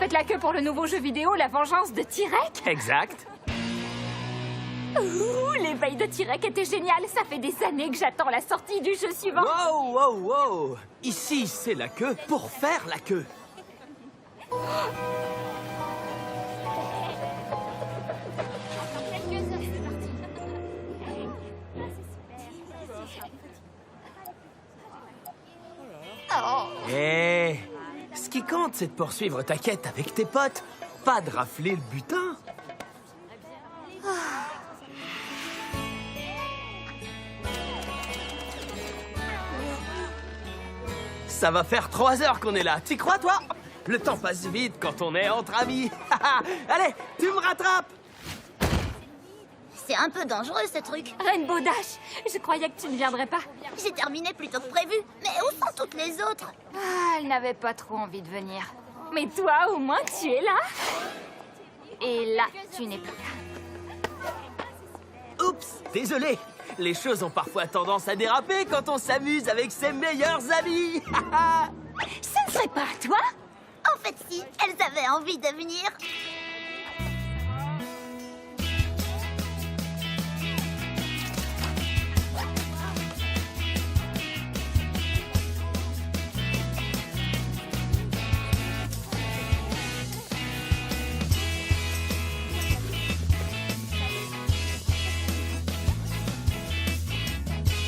faites la queue pour le nouveau jeu vidéo La Vengeance de Tyrek? Exact. Ouh, l'éveil de Tyrek était génial. Ça fait des années que j'attends la sortie du jeu suivant. Wow, wow, wow. Ici, c'est la queue pour faire la queue. Hé, ce qui compte, c'est de poursuivre ta quête avec tes potes, pas de rafler le butin. Ça va faire 3 heures qu'on est là, t'y crois, toi? Le temps passe vite quand on est entre amis. Allez, tu me rattrapes! C'est un peu dangereux, ce truc. Rainbow Dash, je croyais que tu ne viendrais pas. J'ai terminé plus tôt que prévu. Mais où sont toutes les autres? Ah, elle n'avait pas trop envie de venir. Mais toi, au moins, tu es là. Et là, tu n'es plus là. Oups, désolé. Les choses ont parfois tendance à déraper quand on s'amuse avec ses meilleurs amis. Ce ne serait pas toi? En fait, si, elles avaient envie de venir.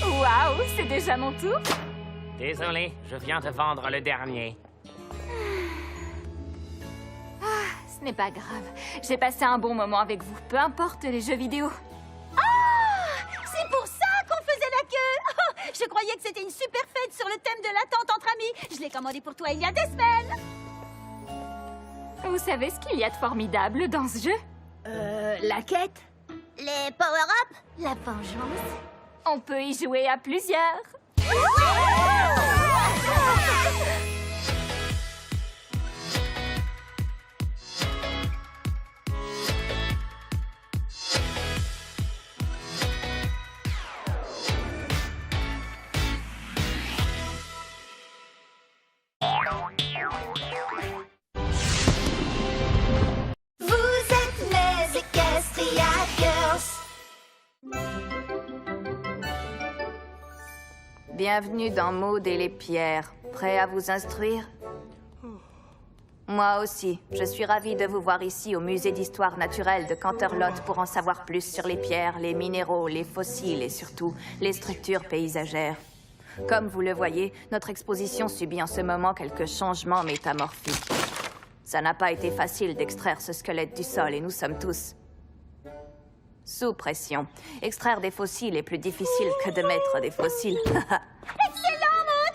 Waouh, c'est déjà mon tour? Désolé, je viens de vendre le dernier. Ce n'est pas grave. J'ai passé un bon moment avec vous, peu importe les jeux vidéo. C'est pour ça qu'on faisait la queue. Oh, je croyais que c'était une super fête sur le thème de l'attente entre amis. Je l'ai commandé pour toi il y a des semaines. Vous savez ce qu'il y a de formidable dans ce jeu? La quête? Les power-up? La vengeance? On peut y jouer à plusieurs. Vous êtes les Equestria Girls. Bienvenue dans Maud et les pierres. Prêt à vous instruire? Moi aussi. Je suis ravie de vous voir ici au musée d'histoire naturelle de Canterlot pour en savoir plus sur les pierres, les minéraux, les fossiles et surtout les structures paysagères. Comme vous le voyez, notre exposition subit en ce moment quelques changements métamorphiques. Ça n'a pas été facile d'extraire ce squelette du sol et nous sommes tous sous pression. Extraire des fossiles est plus difficile que de mettre des fossiles. Excellent, Maud.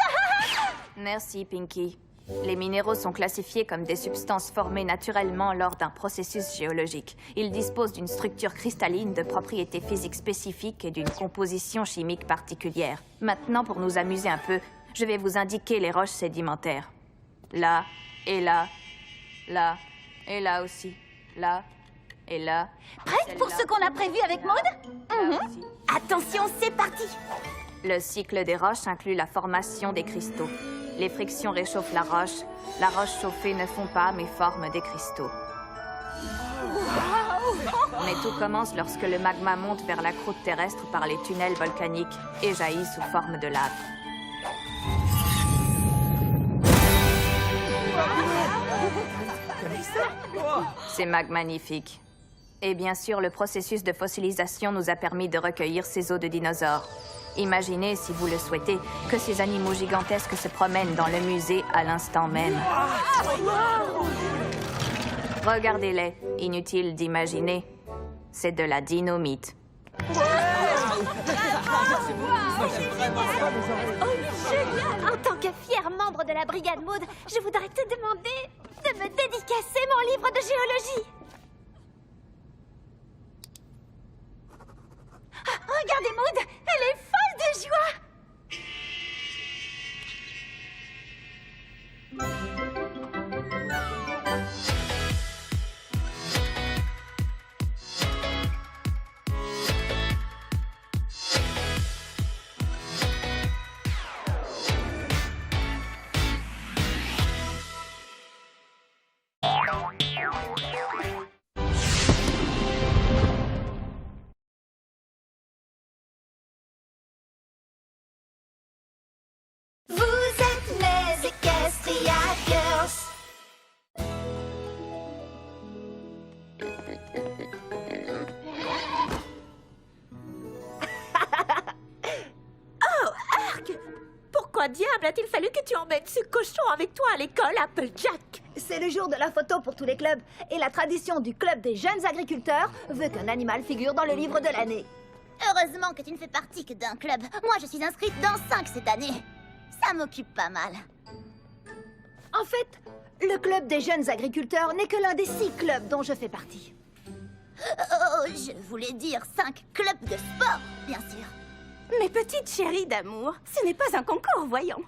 Merci, Pinky. Les minéraux sont classifiés comme des substances formées naturellement lors d'un processus géologique. Ils disposent d'une structure cristalline, de propriétés physiques spécifiques et d'une composition chimique particulière. Maintenant, pour nous amuser un peu, je vais vous indiquer les roches sédimentaires. Là, et là, là, et là aussi, là, et là. Prête pour ce qu'on a prévu avec Maud? Attention, c'est parti. Le cycle des roches inclut la formation des cristaux. Les frictions réchauffent la roche chauffée ne fond pas mais forme des cristaux. Mais tout commence lorsque le magma monte vers la croûte terrestre par les tunnels volcaniques et jaillit sous forme de lave. C'est magnifique. Et bien sûr, le processus de fossilisation nous a permis de recueillir ces os de dinosaures. Imaginez, si vous le souhaitez, que ces animaux gigantesques se promènent dans le musée à l'instant même. Regardez-les. Inutile d'imaginer. C'est de la dynamite. Génial. En tant que fier membre de la brigade Maud, je voudrais te demander de me dédicacer mon livre de géologie. Ah, regardez Maud, elle est folle de joie. Kestia Girls. Pourquoi diable a-t-il fallu que tu emmènes ce cochon avec toi à l'école, Applejack? C'est le jour de la photo pour tous les clubs. Et la tradition du club des jeunes agriculteurs veut qu'un animal figure dans le livre de l'année. Heureusement que tu ne fais partie que d'un club. Moi, je suis inscrite dans 5 cette année. Ça m'occupe pas mal. En fait, le club des jeunes agriculteurs n'est que l'un des 6 clubs dont je fais partie. Oh, je voulais dire 5 clubs de sport, bien sûr. Mes petites chéries d'amour, ce n'est pas un concours, voyons.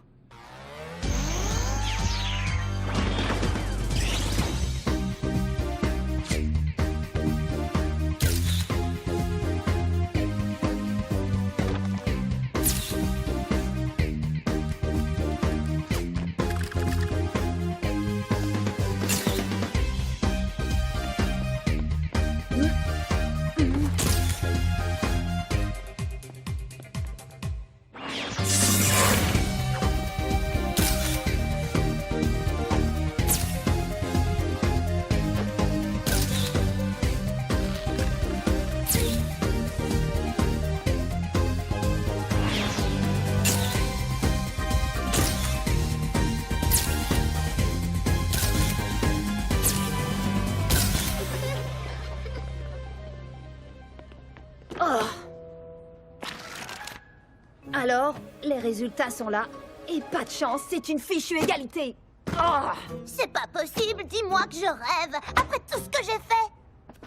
Alors, les résultats sont là. Et pas de chance, c'est une fichue égalité. Oh. C'est pas possible, dis-moi que je rêve, après tout ce que j'ai fait.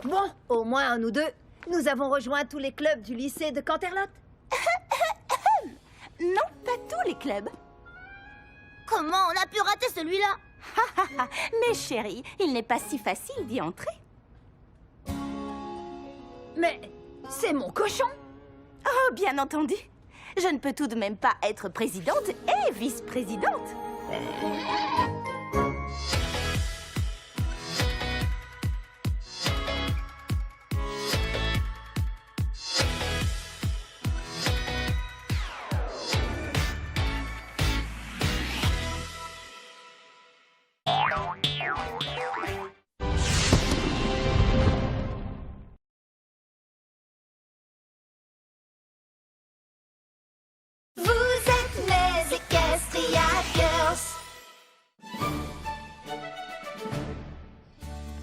Bon, au moins un ou deux. Nous avons rejoint tous les clubs du lycée de Canterlot. Non, pas tous les clubs. Comment on a pu rater celui-là? Mes chéris, il n'est pas si facile d'y entrer. Mais c'est mon cochon. Oh, bien entendu. Je ne peux tout de même pas être présidente et vice-présidente.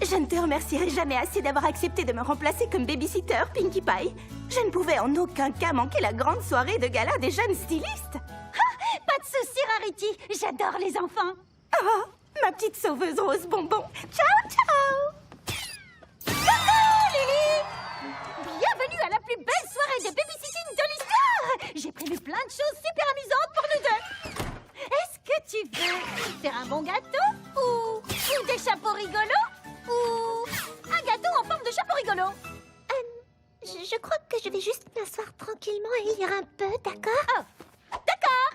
Je ne te remercierai jamais assez d'avoir accepté de me remplacer comme babysitter, Pinkie Pie. Je ne pouvais en aucun cas manquer la grande soirée de gala des jeunes stylistes. Pas de soucis, Rarity. J'adore les enfants. Oh, ma petite sauveuse rose bonbon. Ciao, ciao. Coucou, Lily. Bienvenue à la plus belle soirée de babysitting de l'histoire. J'ai prévu plein de choses super amusantes pour nous deux. Est-ce que tu veux faire un bon gâteau ou des chapeaux rigolos ou un gâteau en forme de chapeau rigolo? Je crois que je vais juste m'asseoir tranquillement et lire un peu, d'accord? Oh, d'accord.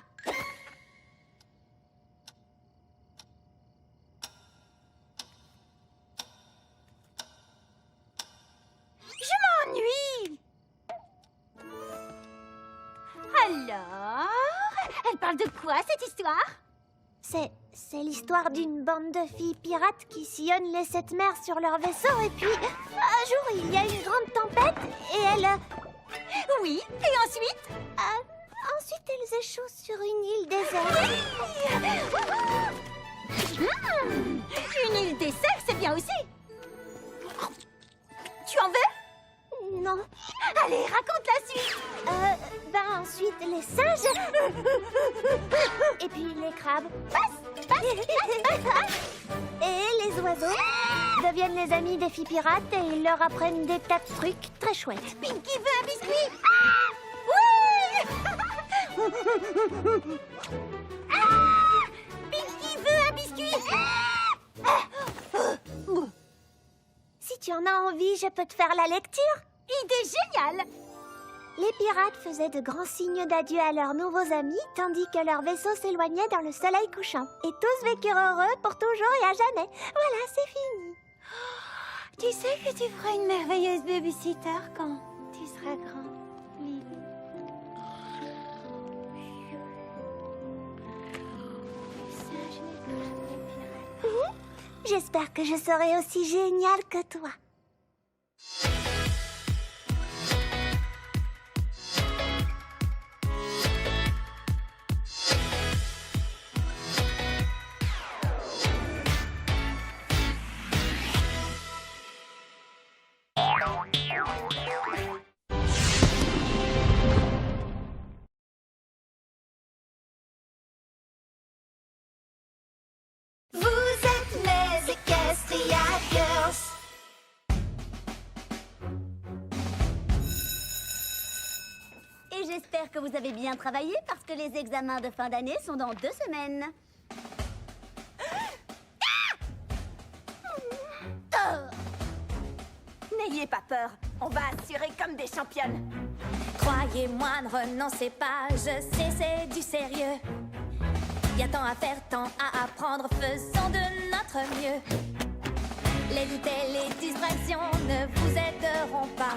Je m'ennuie. Alors, elle parle de quoi, cette histoire? C'est l'histoire d'une bande de filles pirates qui sillonnent les 7 mers sur leur vaisseau et puis, un jour, il y a une grande tempête et elles... Oui, et ensuite? Ensuite, elles échouent sur une île déserte. Une île dessert, c'est bien aussi. Tu en veux? Non. Allez, raconte la suite. Ensuite, les singes. Et puis les crabes. Et les oiseaux deviennent les amis des filles pirates et ils leur apprennent des tas de trucs très chouettes. Pinkie veut un biscuit. Oui. Pinkie veut un biscuit. Si tu en as envie, je peux te faire la lecture. Idée géniale. Les pirates faisaient de grands signes d'adieu à leurs nouveaux amis, tandis que leur vaisseau s'éloignait dans le soleil couchant. Et tous vécurent heureux pour toujours et à jamais. Voilà, c'est fini. Tu sais que tu feras une merveilleuse babysitter quand tu seras grand, Lily. Ça, je vais J'espère que je serai aussi géniale que toi. Vous êtes mes Equestria Girls. Et j'espère que vous avez bien travaillé parce que les examens de fin d'année sont dans 2 semaines. N'ayez pas peur, on va assurer comme des championnes. Croyez-moi, ne renoncez pas, je sais, c'est du sérieux. Y a tant à faire, tant à apprendre, faisons de notre mieux. Les doutes et les distractions ne vous aideront pas.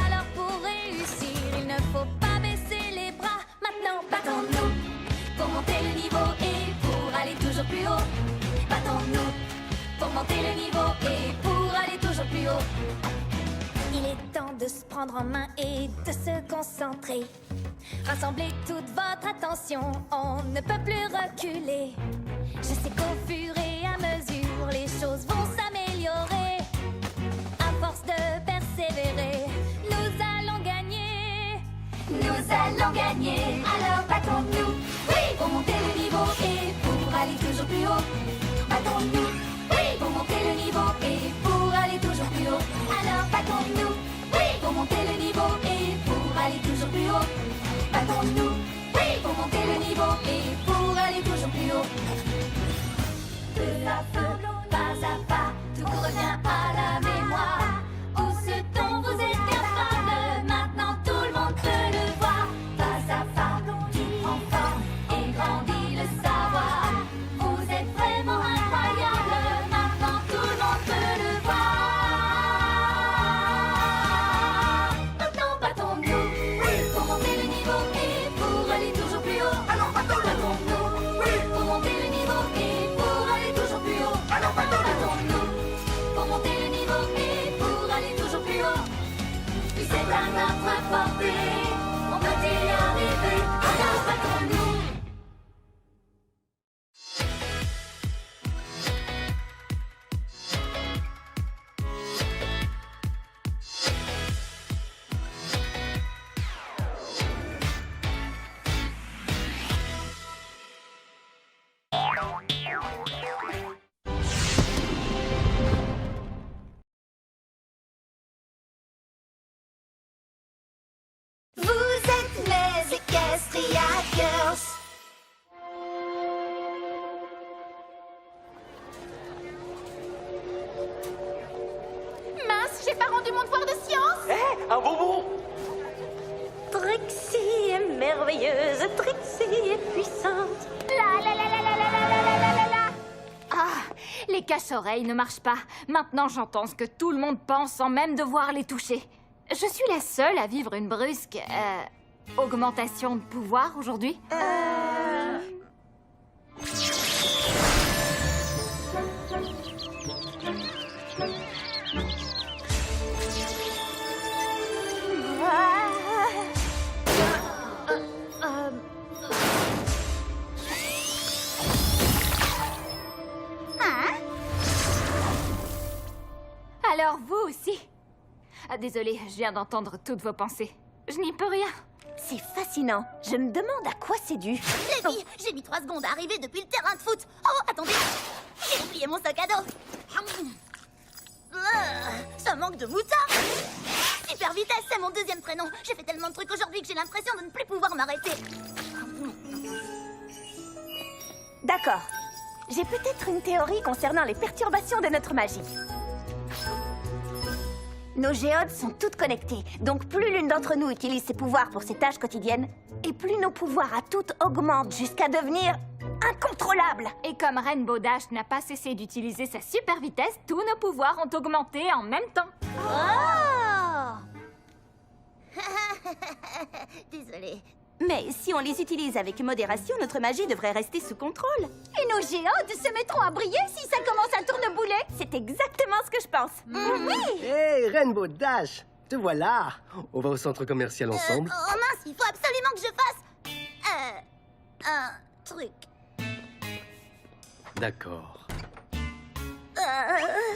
Alors pour réussir, il ne faut pas baisser les bras. Maintenant, battons-nous pour monter le niveau et pour aller toujours plus haut. Battons-nous pour monter le niveau et pour aller toujours plus haut. Il est temps de se prendre en main et de se concentrer. Rassemblez toute votre attention, on ne peut plus reculer. Je sais qu'au fur et à mesure, les choses vont s'améliorer. À force de persévérer, nous allons gagner. Nous allons gagner, alors battons-nous. Oui, pour monter le niveau et pour aller toujours plus haut. Battons-nous. Oui, pour monter le niveau et pour aller toujours plus haut. Alors battons-nous. Oui, pour monter le niveau et pour aller toujours plus haut. Battons-nous. Oui, pour monter le niveau et pour aller toujours plus haut. Peu à peu, pas à pas, tout revient à la mémoire. Où ce dont vous êtes capable, maintenant tout le monde peut le voir. Pas à pas, tu prends forme et grandis le savoir. Vous êtes vraiment incroyable, maintenant tout le monde peut le voir. Maintenant battons-nous, oui, pour monter le niveau et pour aller toujours plus haut. Alors battons-nous, oui, pour monter le niveau et pour aller toujours plus haut. Alors battons-nous, pour monter le niveau et pour aller toujours plus haut. Puis c'est à notre portée, on peut y arriver. Alors battons-nous. Vous êtes mes Equestria Girls. Mince, j'ai pas rendu mon devoir de science. Hé, un bonbon! Trixie est merveilleuse, Trixie est puissante. Ah, les cache-oreilles ne marchent pas. Maintenant, j'entends ce que tout le monde pense sans même devoir les toucher. Je suis la seule à vivre une brusque augmentation de pouvoir aujourd'hui. Alors vous aussi. Ah, désolée, je viens d'entendre toutes vos pensées. Je n'y peux rien. C'est fascinant. Je me demande à quoi c'est dû. Les filles, j'ai mis 3 secondes à arriver depuis le terrain de foot. Oh, attendez, j'ai oublié mon sac à dos. Ça manque de moutarde. Super vitesse, c'est mon 2e prénom. J'ai fait tellement de trucs aujourd'hui que j'ai l'impression de ne plus pouvoir m'arrêter. D'accord. J'ai peut-être une théorie concernant les perturbations de notre magie. Nos géodes sont toutes connectées, donc plus l'une d'entre nous utilise ses pouvoirs pour ses tâches quotidiennes, et plus nos pouvoirs à toutes augmentent jusqu'à devenir incontrôlables. Et comme Rainbow Dash n'a pas cessé d'utiliser sa super vitesse, tous nos pouvoirs ont augmenté en même temps. Oh Désolée. Mais si on les utilise avec modération, notre magie devrait rester sous contrôle. Et nos géantes se mettront à briller si ça commence à tournebouler. C'est exactement ce que je pense. Oui. Hé, Rainbow Dash, te voilà. On va au centre commercial ensemble. Oh mince, il faut absolument que je fasse... un truc. D'accord.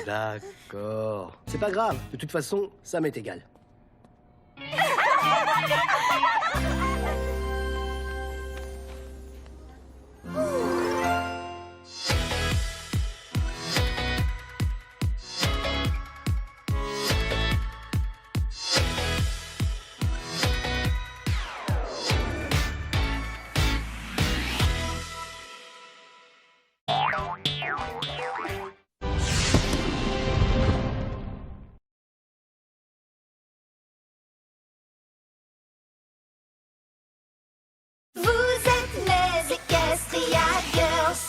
D'accord. C'est pas grave, de toute façon, ça m'est égal. Vous êtes les Equestria Girls.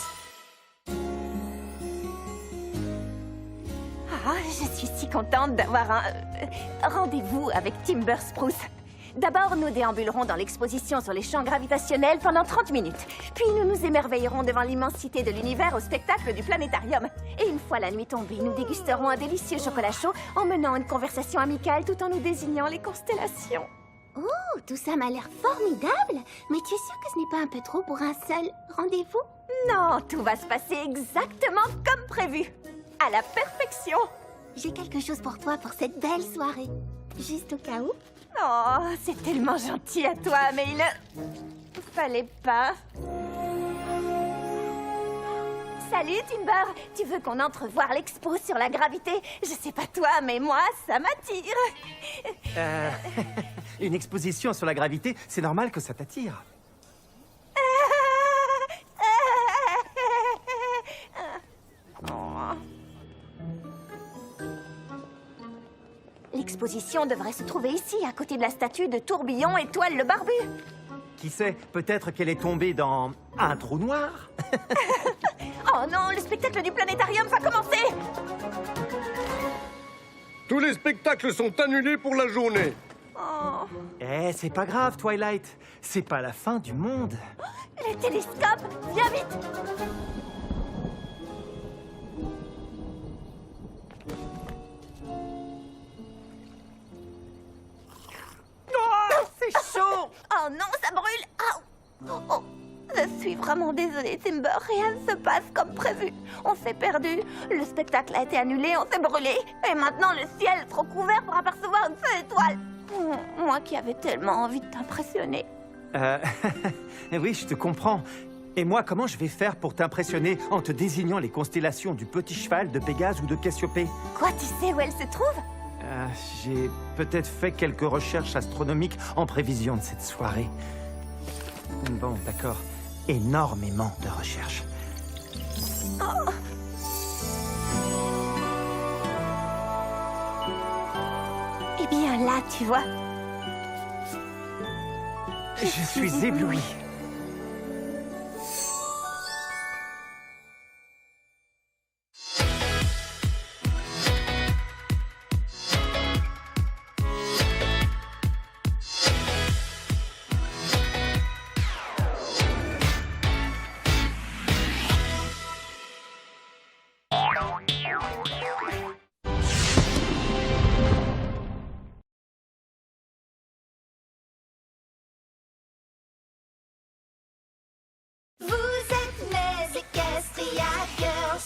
Ah, je suis si contente d'avoir un rendez-vous avec Timber Spruce. D'abord, nous déambulerons dans l'exposition sur les champs gravitationnels pendant 30 minutes. Puis nous nous émerveillerons devant l'immensité de l'univers au spectacle du planétarium. Et une fois la nuit tombée, nous dégusterons un délicieux chocolat chaud en menant une conversation amicale tout en nous désignant les constellations. Oh, tout ça m'a l'air formidable. Mais tu es sûre que ce n'est pas un peu trop pour un seul rendez-vous? Non, tout va se passer exactement comme prévu. À la perfection. J'ai quelque chose pour toi pour cette belle soirée. Juste au cas où. Oh, c'est tellement gentil à toi, mais il fallait pas. Salut, Timber. Tu veux qu'on entre voir l'expo sur la gravité? Je sais pas toi, mais moi, ça m'attire. Une exposition sur la gravité, c'est normal que ça t'attire. L'exposition devrait se trouver ici, à côté de la statue de Tourbillon Étoile le Barbu. Qui sait, peut-être qu'elle est tombée dans un trou noir. Oh non, le spectacle du planétarium va commencer. Tous les spectacles sont annulés pour la journée. Oh, Eh, c'est pas grave, Twilight. C'est pas la fin du monde. le télescope, viens vite. Oh, c'est chaud! Oh non, ça brûle. Ah. Oh, je suis vraiment désolée, Timber. Rien ne se passe comme prévu. On s'est perdu. Le spectacle a été annulé, on s'est brûlé. Et maintenant, le ciel est trop couvert pour apercevoir une seule étoile. Moi qui avais tellement envie de t'impressionner. Oui, je te comprends. Et moi, comment je vais faire pour t'impressionner en te désignant les constellations du Petit Cheval, de Pégase ou de Cassiopée? Quoi, tu sais où elle se trouve? J'ai peut-être fait quelques recherches astronomiques en prévision de cette soirée. Bon, d'accord. Énormément de recherches. Eh bien, là, tu vois. Je suis ébloui. Vous êtes les Equestria Girls.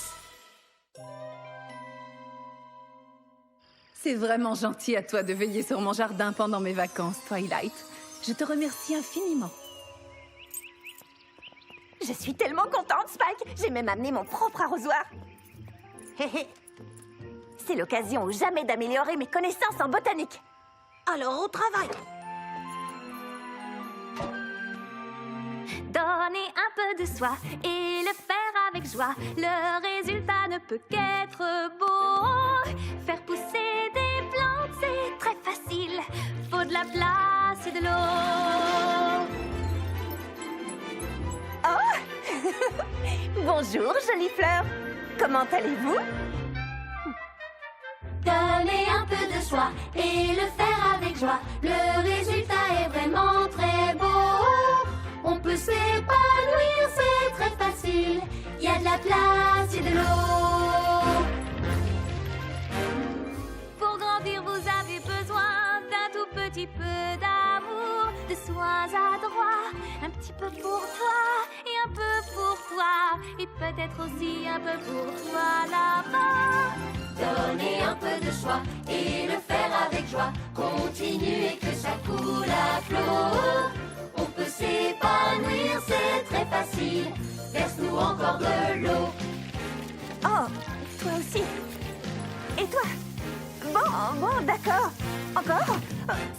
C'est vraiment gentil à toi de veiller sur mon jardin pendant mes vacances, Twilight. Je te remercie infiniment. Je suis tellement contente, Spike. J'ai même amené mon propre arrosoir. C'est l'occasion ou jamais d'améliorer mes connaissances en botanique. Alors, au travail. Donner un peu de soi et le faire avec joie. Le résultat ne peut qu'être beau. Faire pousser des plantes, c'est très facile. Faut de la place et de l'eau. Oh Bonjour, jolie fleur. Comment allez-vous? Donner un peu de soi et le faire avec joie. Le résultat est vraiment très beau. place et de l'eau. Pour grandir, vous avez besoin d'un tout petit peu d'amour, de soins adroits, un petit peu pour toi et un peu pour toi, et peut-être aussi un peu pour toi là-bas. Donnez un peu de choix et le faire avec joie. Continuez que ça coule à flot. On peut s'épanouir, c'est très facile. Verse-nous encore de l'eau. Oh, toi aussi. Et toi? Bon, d'accord. Encore?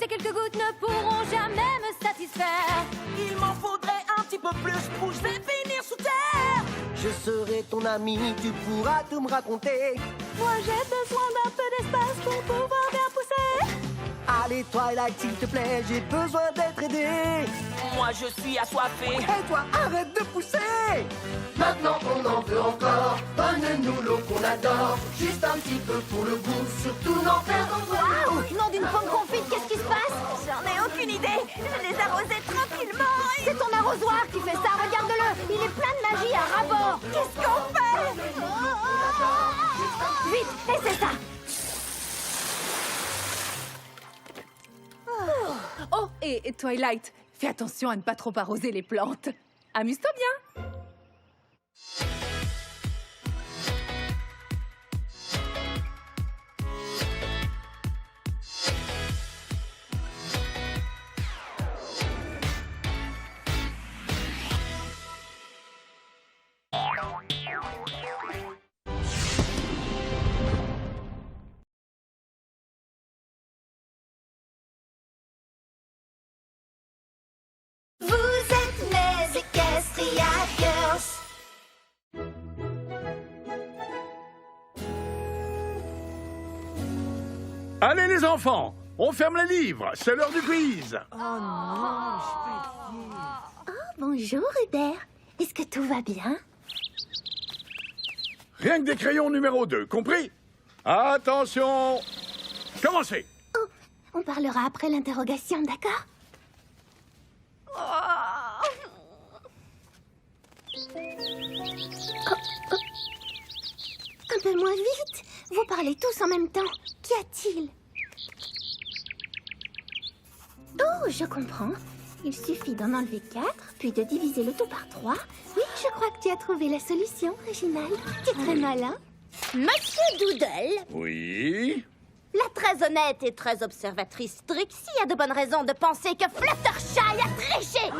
Ces quelques gouttes ne pourront jamais me satisfaire. Il m'en faudrait un petit peu plus ou je vais finir sous terre. Je serai ton ami, tu pourras tout me raconter. Moi, j'ai besoin d'un peu d'espace pour pouvoir bien pousser. Allez, Twilight, s'il te plaît, j'ai besoin d'être aidé. Moi je suis assoiffé. Et toi, arrête de pousser. Maintenant on en veut encore, donne-nous l'eau qu'on adore. Juste un petit peu pour le goût, surtout n'en perdons pas. Waouh! Nom d'une pomme confite, qu'est-ce qui se passe? J'en ai aucune idée. Je les arrosais tranquillement. C'est ton arrosoir qui fait ça, regarde-le. Il est plein de magie à ras-bord. Qu'est-ce qu'on fait? Vite, et c'est ça. Oh, et Twilight, fais attention à ne pas trop arroser les plantes. Amuse-toi bien. Vous êtes les Equestria Girls. Allez les enfants, on ferme les livres, c'est l'heure du quiz. Bonjour Hubert. Est-ce que tout va bien? Rien que des crayons numéro 2, compris? Attention, commencez. On parlera après l'interrogation, d'accord? Un peu moins vite. Vous parlez tous en même temps. Qu'y a-t-il? Oh, je comprends. Il suffit d'en enlever 4, puis de diviser le tout par 3. Oui, je crois que tu as trouvé la solution, Réginald. Tu es très malin. Monsieur Doodle, Oui. la très honnête et très observatrice Trixie a de bonnes raisons de penser que Fluttershy a triché.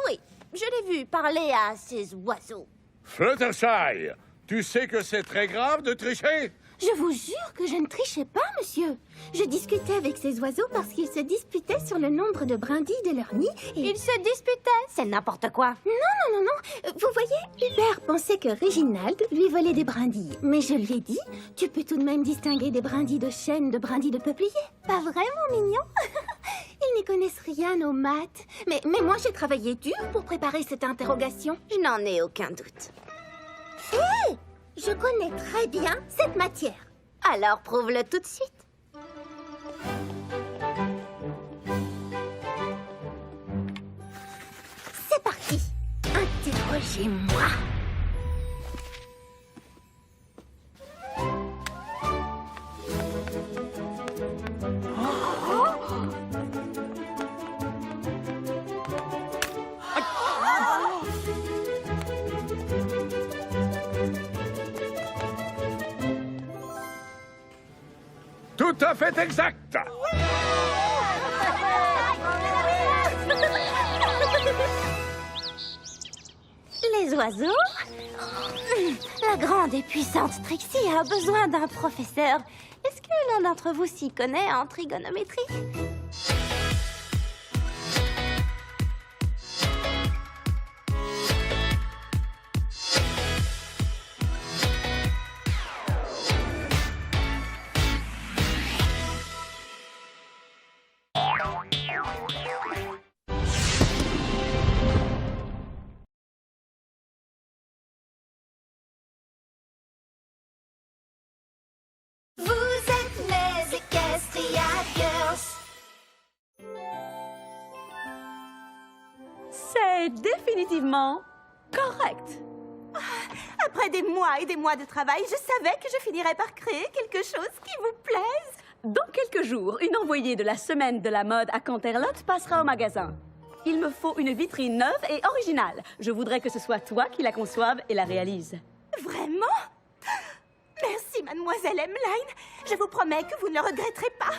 Oui, je l'ai vu parler à ces oiseaux. Fluttershy, tu sais que c'est très grave de tricher? Je vous jure que je ne trichais pas, monsieur. Je discutais avec ces oiseaux parce qu'ils se disputaient sur le nombre de brindilles de leur nid et... Ils se disputaient, c'est n'importe quoi. Non. Vous voyez, Hubert pensait que Réginald lui volait des brindilles. Mais je lui ai dit, tu peux tout de même distinguer des brindilles de chêne de brindilles de peuplier. Pas vrai, mon mignon? Ils n'y connaissent rien aux maths. Mais moi, j'ai travaillé dur pour préparer cette interrogation. Je n'en ai aucun doute. Hé! Je connais très bien cette matière. Alors prouve-le tout de suite. C'est parti. Interrogez-moi. Tout à fait exact. Les oiseaux? La grande et puissante Trixie a besoin d'un professeur. Est-ce que l'un d'entre vous s'y connaît en trigonométrie? Vous êtes les Equestria Girls. C'est définitivement Correct. Après des mois et des mois de travail, je savais que je finirais par créer quelque chose qui vous plaise. Dans quelques jours, une envoyée de la semaine de la mode à Canterlot passera au magasin. Il me faut une vitrine neuve et originale. Je voudrais que ce soit toi qui la conçoive et la réalise. Vraiment? Merci, mademoiselle Emmeline. Je vous promets que vous ne le regretterez pas.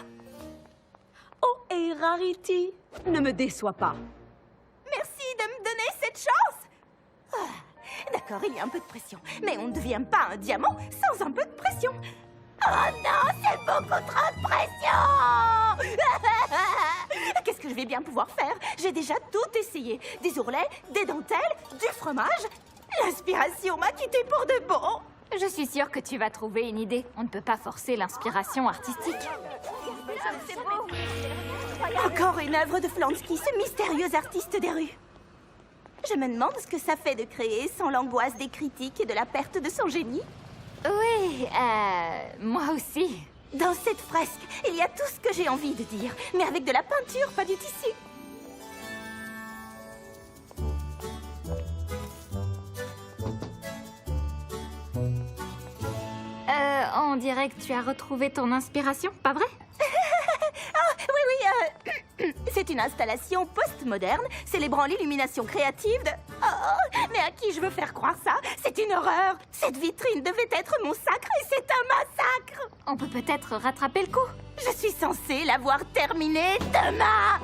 Oh, et Rarity, ne me déçois pas. Merci de me donner cette chance. Ah, d'accord, il y a un peu de pression. Mais on ne devient pas un diamant sans un peu de pression. Oh non, c'est beaucoup trop de pression. Qu'est-ce que je vais bien pouvoir faire? J'ai déjà tout essayé. Des ourlets, des dentelles, du fromage. L'inspiration m'a quitté pour de bon. Je suis sûre que tu vas trouver une idée. On ne peut pas forcer l'inspiration artistique. Encore une œuvre de Flansky, ce mystérieux artiste des rues. Je me demande ce que ça fait de créer sans l'angoisse des critiques et de la perte de son génie. Oui, moi aussi. Dans cette fresque, il y a tout ce que j'ai envie de dire, mais avec de la peinture, pas du tissu. On dirait que tu as retrouvé ton inspiration, pas vrai? Oui, c'est une installation post-moderne célébrant l'illumination créative de... Oh, mais à qui je veux faire croire ça? C'est une horreur. Cette vitrine devait être mon sacre et c'est un massacre. On peut peut-être rattraper le coup. Je suis censée l'avoir terminée demain.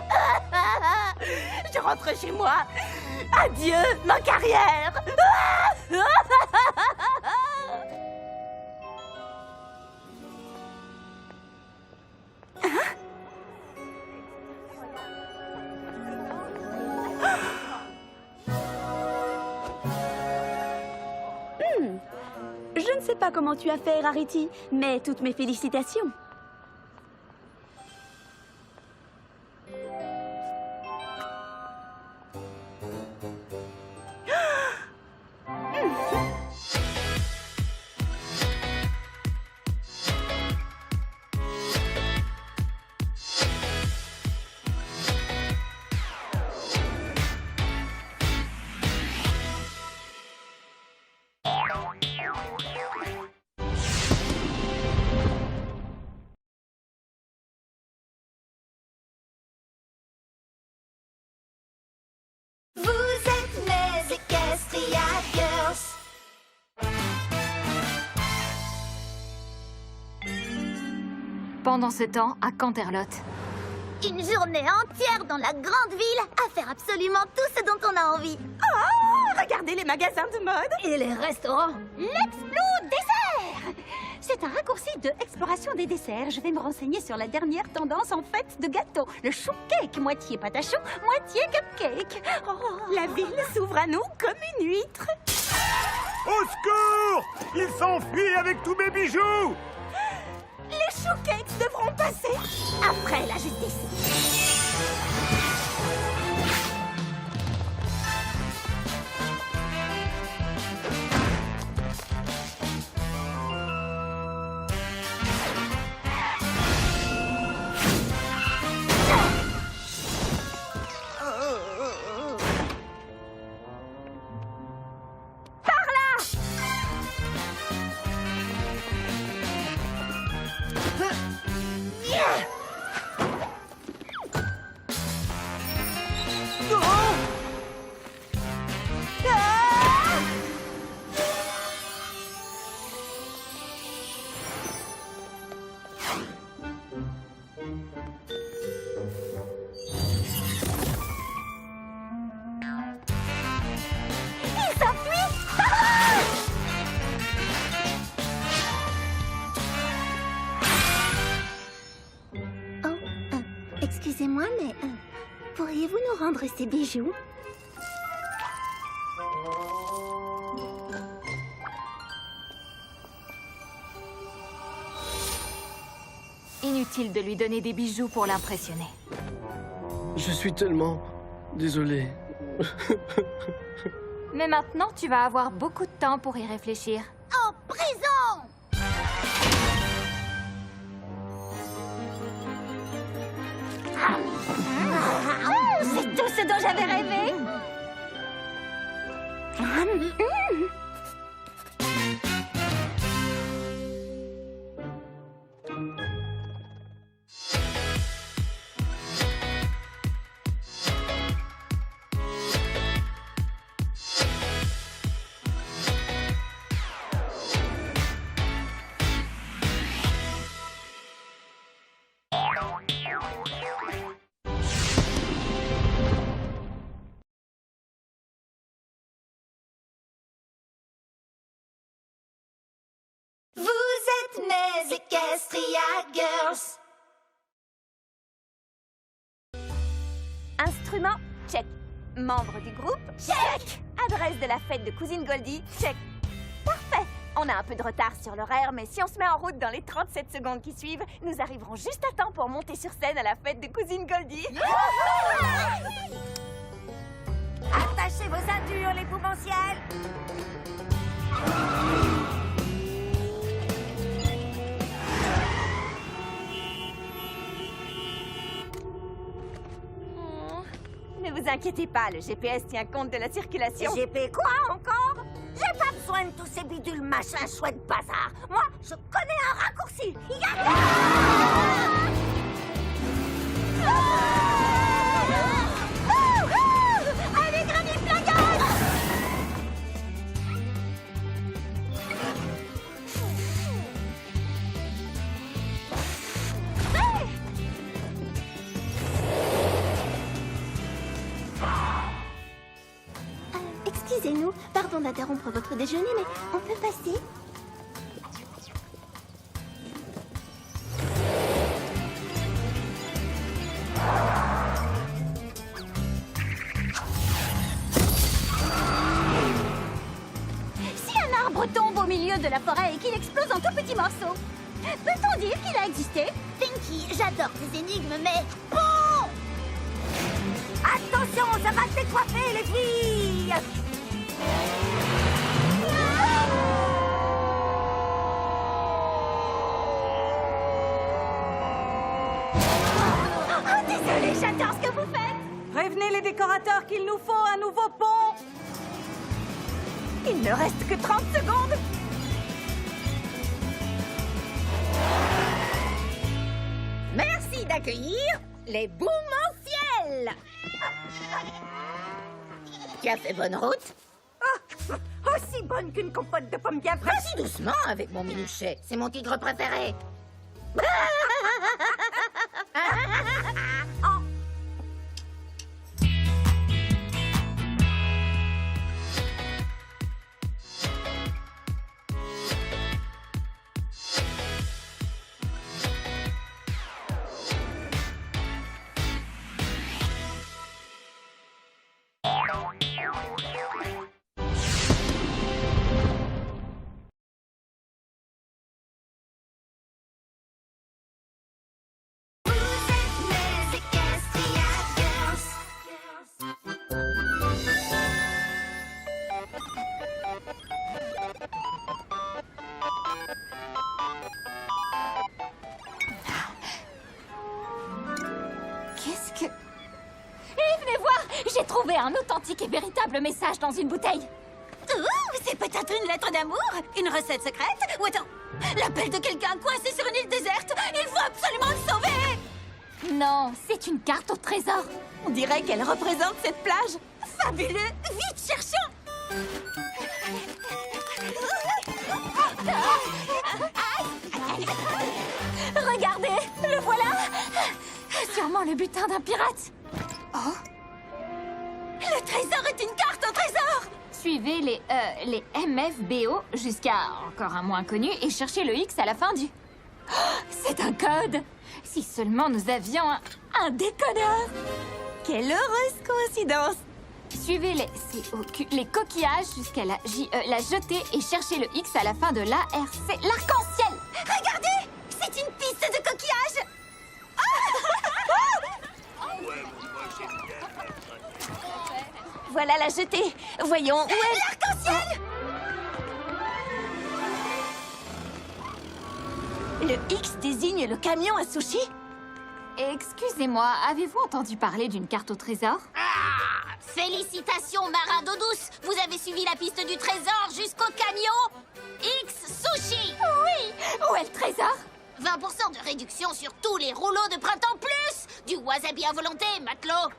Je rentre chez moi. Adieu, ma carrière. Je ne sais pas comment tu as fait, Rarity, mais toutes mes félicitations. Vous êtes mes Equestria Girls. Pendant ce temps, à Canterlot. Une journée entière dans la grande ville à faire absolument tout ce dont on a envie. Oh, regardez les magasins de mode. Et les restaurants. L'Explo Dessert! C'est un raccourci de exploration des desserts. Je vais me renseigner sur la dernière tendance en fait de gâteau. Le chou cake, moitié pâte à choux, moitié cupcake. Oh. La ville s'ouvre à nous comme une huître. Au secours! Il s'enfuit avec tous mes bijoux! Les chou cakes devront passer après la justice. Excusez-moi, mais pourriez-vous nous rendre ces bijoux? Inutile de lui donner des bijoux pour l'impressionner. Je suis tellement désolé. Mais maintenant, tu vas avoir beaucoup de temps pour y réfléchir. En prison! C'est tout ce dont j'avais rêvé. mes Equestria Girls. Instrument, check. Membre du groupe, check. Adresse de la fête de Cousine Goldie, check. Parfait. On a un peu de retard sur l'horaire, mais si on se met en route dans les 37 secondes qui suivent, nous arriverons juste à temps pour monter sur scène à la fête de Cousine Goldie. Attachez vos ceintures, les poumentiels. Ne vous inquiétez pas, le GPS tient compte de la circulation. GP quoi encore? J'ai pas besoin de tous ces bidules machin chouette bazar. Moi, je connais un raccourci. Allez, Granny, plein gaz! Excusez-nous, pardon d'interrompre votre déjeuner, mais on peut passer? Si un arbre tombe au milieu de la forêt et qu'il explose en tout petits morceaux, peut-on dire qu'il a existé? Pinky, j'adore tes énigmes, mais... bon! Attention, ça va se décoiffer, les filles. Oh, désolé, j'adore ce que vous faites! Prévenez les décorateurs qu'il nous faut un nouveau pont. Il ne reste que 30 secondes. Merci d'accueillir les boumentiels. Tu as fait bonne route? Aussi bonne qu'une compote de pommes bien fraîches. Vas-y doucement avec mon minouchet. C'est mon tigre préféré. Qu'est-ce que... Hé, venez voir! J'ai trouvé un authentique et véritable message dans une bouteille. C'est peut-être une lettre d'amour? Une recette secrète? Ou attends, l'appel de quelqu'un coincé sur une île déserte? Il faut absolument le sauver! Non, c'est une carte au trésor. On dirait qu'elle représente cette plage. Fabuleux! Vite, cherchons! Regardez, le voilà. Sûrement le butin d'un pirate. Oh, Le trésor est une carte au trésor! suivez les MFBO jusqu'à encore un mot inconnu et cherchez le X à la fin du... Oh, c'est un code! Si seulement nous avions un décodeur! Quelle heureuse coïncidence. Suivez les coquillages jusqu'à la jetée et cherchez le X à la fin de l'ARC, l'arc-en-ciel! Regardez! C'est une piste de coquillage! Voilà la jetée. Voyons où est L'arc-en-ciel! Le X désigne le camion à sushi. Excusez-moi, avez-vous entendu parler d'une carte au trésor? Félicitations, marin d'eau douce! Vous avez suivi la piste du trésor jusqu'au camion X Sushi! Oui! Où est le trésor? 20% de réduction sur tous les rouleaux de printemps plus! Du wasabi à volonté, matelot!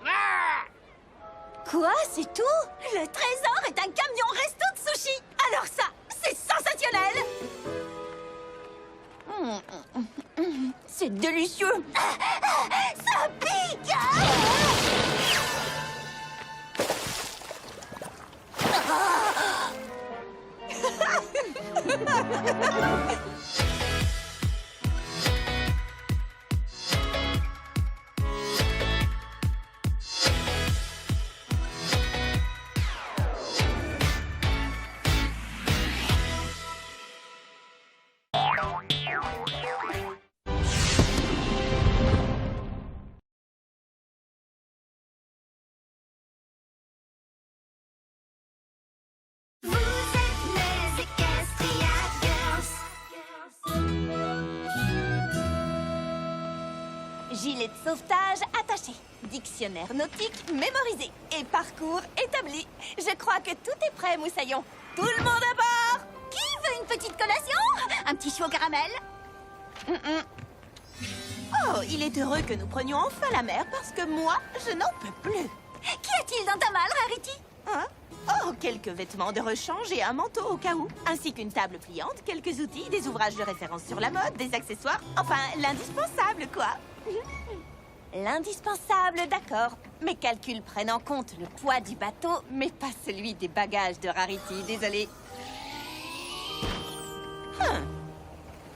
Quoi? C'est tout? Le trésor est un camion resto de sushi! Alors ça, c'est sensationnel! C'est délicieux. Ça pique! Gilet de sauvetage attaché. Dictionnaire nautique mémorisé. Et parcours établi. Je crois que tout est prêt, Moussaillon. Tout le monde à bord! Qui veut une petite collation? Un petit chou au caramel? Oh, il est heureux que nous prenions enfin la mer parce que moi, je n'en peux plus. Qu'y a-t-il dans ta malle, Rarity? Hein? Oh, quelques vêtements de rechange et un manteau au cas où. Ainsi qu'une table pliante, quelques outils, des ouvrages de référence sur la mode, des accessoires. Enfin, l'indispensable, quoi. L'indispensable, d'accord. Mes calculs prennent en compte le poids du bateau, mais pas celui des bagages de Rarity, désolé.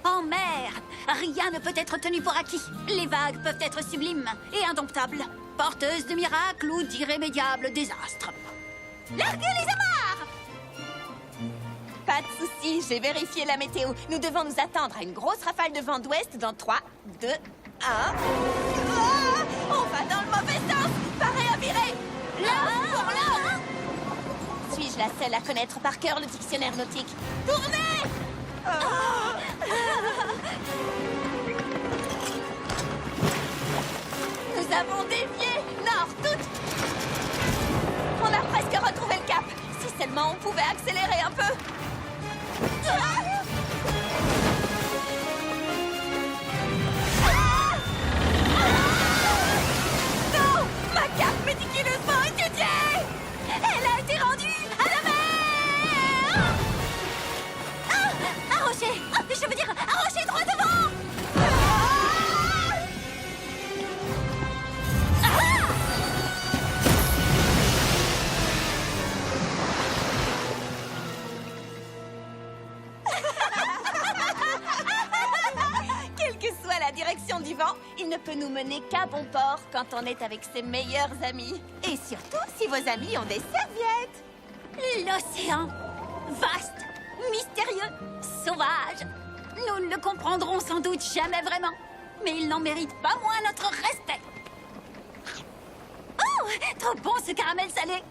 En mer, rien ne peut être tenu pour acquis. Les vagues peuvent être sublimes et indomptables, porteuses de miracles ou d'irrémédiables désastres. Larguez les amarres! Pas de soucis, j'ai vérifié la météo. Nous devons nous attendre à une grosse rafale de vent d'ouest dans 3, 2, 1... Ah, on va dans le mauvais sens! Parez à virer! Là, pour là! Suis-je la seule à connaître par cœur le dictionnaire nautique? Tournez! Nous avons dévié nord toute. On a presque retrouvé le cap. Si seulement on pouvait accélérer un peu. Non! Ma cape méticuleusement étudiée! Elle a été rendue à la mer! Un rocher! Je veux dire, un rocher droit devant! Quelle que soit la direction du vent, il ne peut nous mener qu'à bon port quand on est avec ses meilleurs amis. Et surtout si vos amis ont des serviettes. L'océan, vaste, mystérieux, sauvage. Nous ne le comprendrons sans doute jamais vraiment, mais il n'en mérite pas moins notre respect. Oh, trop bon ce caramel salé.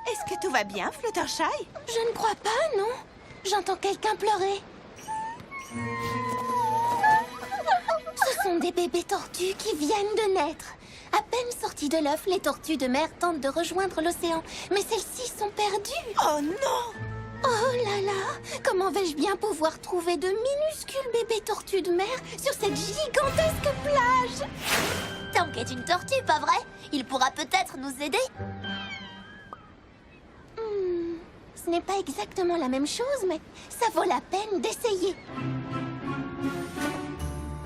Est-ce que tout va bien, Fluttershy? Je ne crois pas, non. J'entends quelqu'un pleurer. Ce sont des bébés tortues qui viennent de naître. À peine sortis de l'œuf, les tortues de mer tentent de rejoindre l'océan. Mais celles-ci sont perdues. Oh non! Oh là là! Comment vais-je bien pouvoir trouver de minuscules bébés tortues de mer sur cette gigantesque plage? Tank est une tortue, pas vrai? Il pourra peut-être nous aider. Ce n'est pas exactement la même chose, mais ça vaut la peine d'essayer.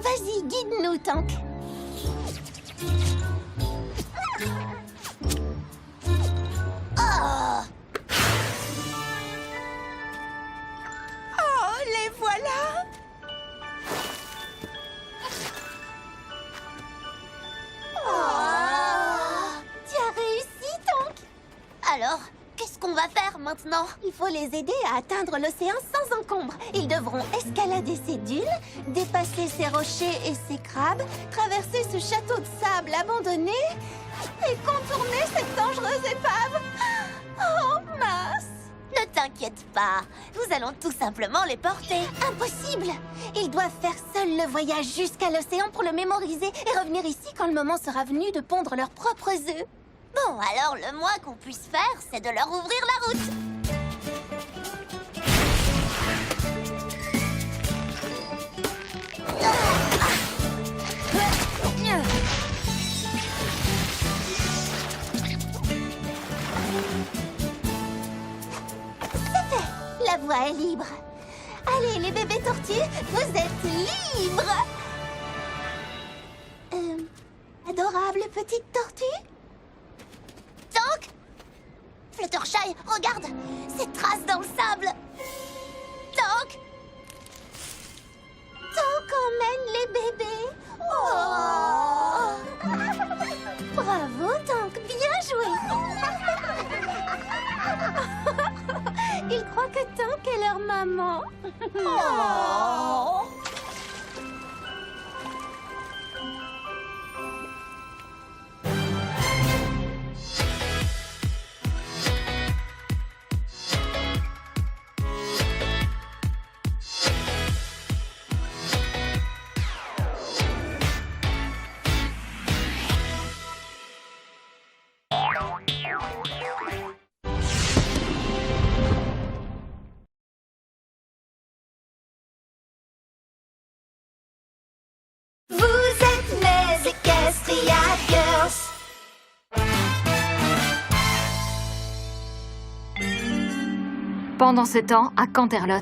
Vas-y, guide-nous, Tank. Oh, les voilà! Tu as réussi, Tank. Alors, qu'est-ce qu'on va faire maintenant? Il faut les aider à atteindre l'océan sans encombre. Ils devront escalader ces dunes, dépasser ces rochers et ces crabes, traverser ce château de sable abandonné et contourner cette dangereuse épave. Oh, mince! Ne t'inquiète pas, nous allons tout simplement les porter. Impossible! Ils doivent faire seuls le voyage jusqu'à l'océan pour le mémoriser et revenir ici quand le moment sera venu de pondre leurs propres œufs. Bon, alors le moins qu'on puisse faire, c'est de leur ouvrir la route. C'est fait! La voie est libre. Allez, les bébés tortues, vous êtes libres! Adorable petite tortue? Tank? Fluttershy, regarde! Ces traces dans le sable! Tank! Tank emmène les bébés! Oh! Bravo, Tank, bien joué. Ils croient que Tank est leur maman. Oh! Vous êtes les Equestria Girls. Pendant ce temps, à Canterlot.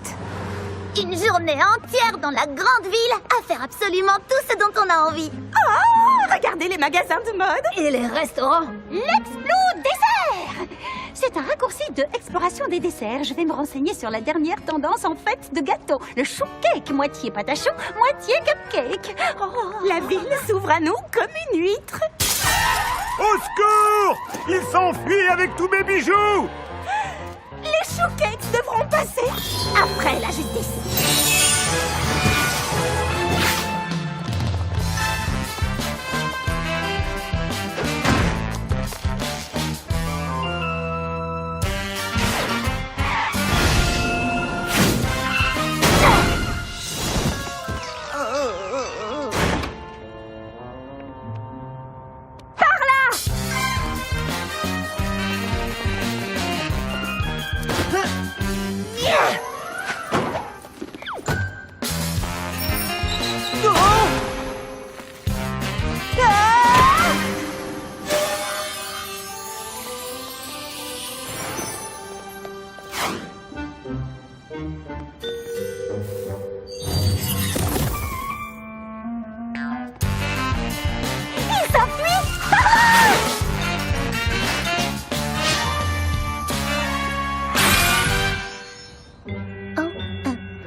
Une journée entière dans la grande ville à faire absolument tout ce dont on a envie. Oh, regardez les magasins de mode. Et les restaurants. L'Explo Dessert! C'est un raccourci de exploration des desserts. Je vais me renseigner sur la dernière tendance en fait de gâteau. Le chou cake, moitié pâte à choux, moitié cupcake. Oh. La ville s'ouvre à nous comme une huître. Au secours! Il s'enfuit avec tous mes bijoux! Les chou cakes devront passer après la justice.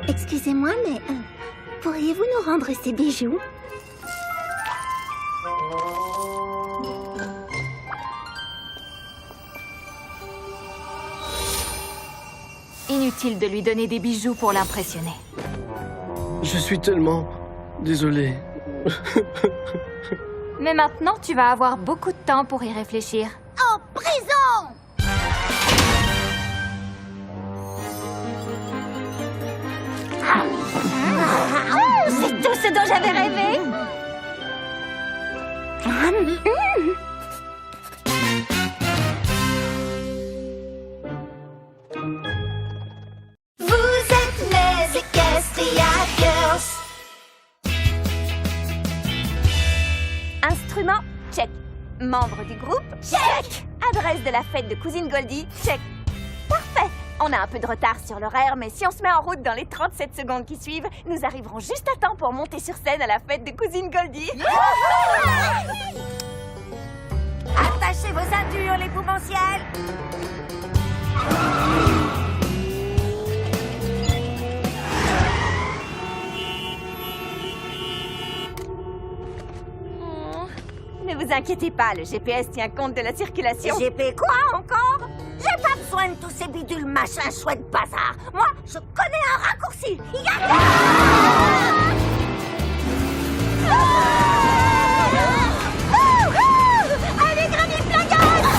Excusez-moi, mais pourriez-vous nous rendre ces bijoux? Inutile de lui donner des bijoux pour l'impressionner. Je suis tellement désolé. Mais maintenant, tu vas avoir beaucoup de temps pour y réfléchir. En prison! C'est tout ce dont j'avais rêvé. Vous êtes les Equestria Girls. Instrument, check. Membre du groupe, check. Adresse de la fête de Cousine Goldie, check. Parfait. On a un peu de retard sur l'horaire, mais si on se met en route dans les 37 secondes qui suivent, nous arriverons juste à temps pour monter sur scène à la fête de Cousine Goldie. Attachez vos ceintures, les poumentiels! Ne vous inquiétez pas, le GPS tient compte de la circulation. GP quoi encore? J'ai pas besoin de tous ces bidules machin chouette bazar. Moi, je connais un raccourci. Allez, Granny Flingueuse!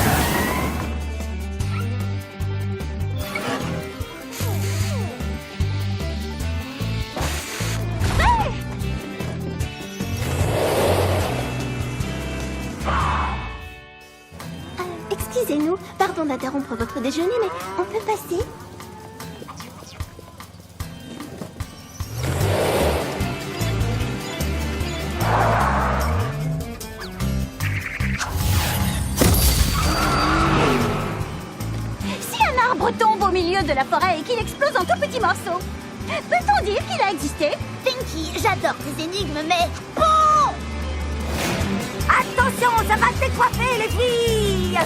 Excusez-nous, pardon d'interrompre votre déjeuner, mais on peut passer? Si un arbre tombe au milieu de la forêt et qu'il explose en tout petits morceaux, peut-on dire qu'il a existé? Pinky, j'adore tes énigmes, mais... Bon! Attention, ça va se décoiffer, les filles!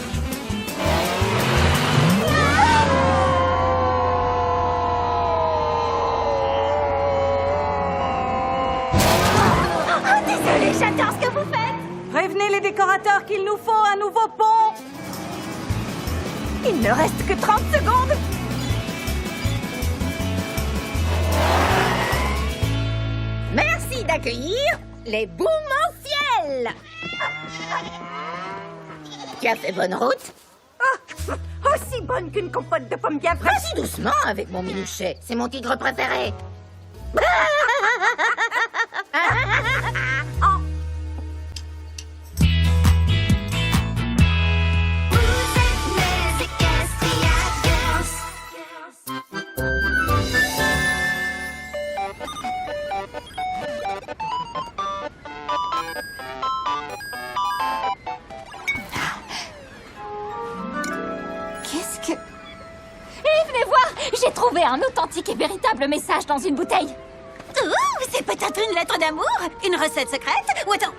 J'adore ce que vous faites! Prévenez les décorateurs qu'il nous faut un nouveau pont. Il ne reste que 30 secondes! Merci d'accueillir les Boumonciels. Tu as fait bonne route? Oh, aussi bonne qu'une compote de pommes bien fraîches! Vas-y doucement avec mon minouchet, c'est mon tigre préféré. Qu'est-ce que... venez voir! J'ai trouvé un authentique et véritable message dans une bouteille. C'est peut-être une lettre d'amour? Une recette secrète? Ou attends,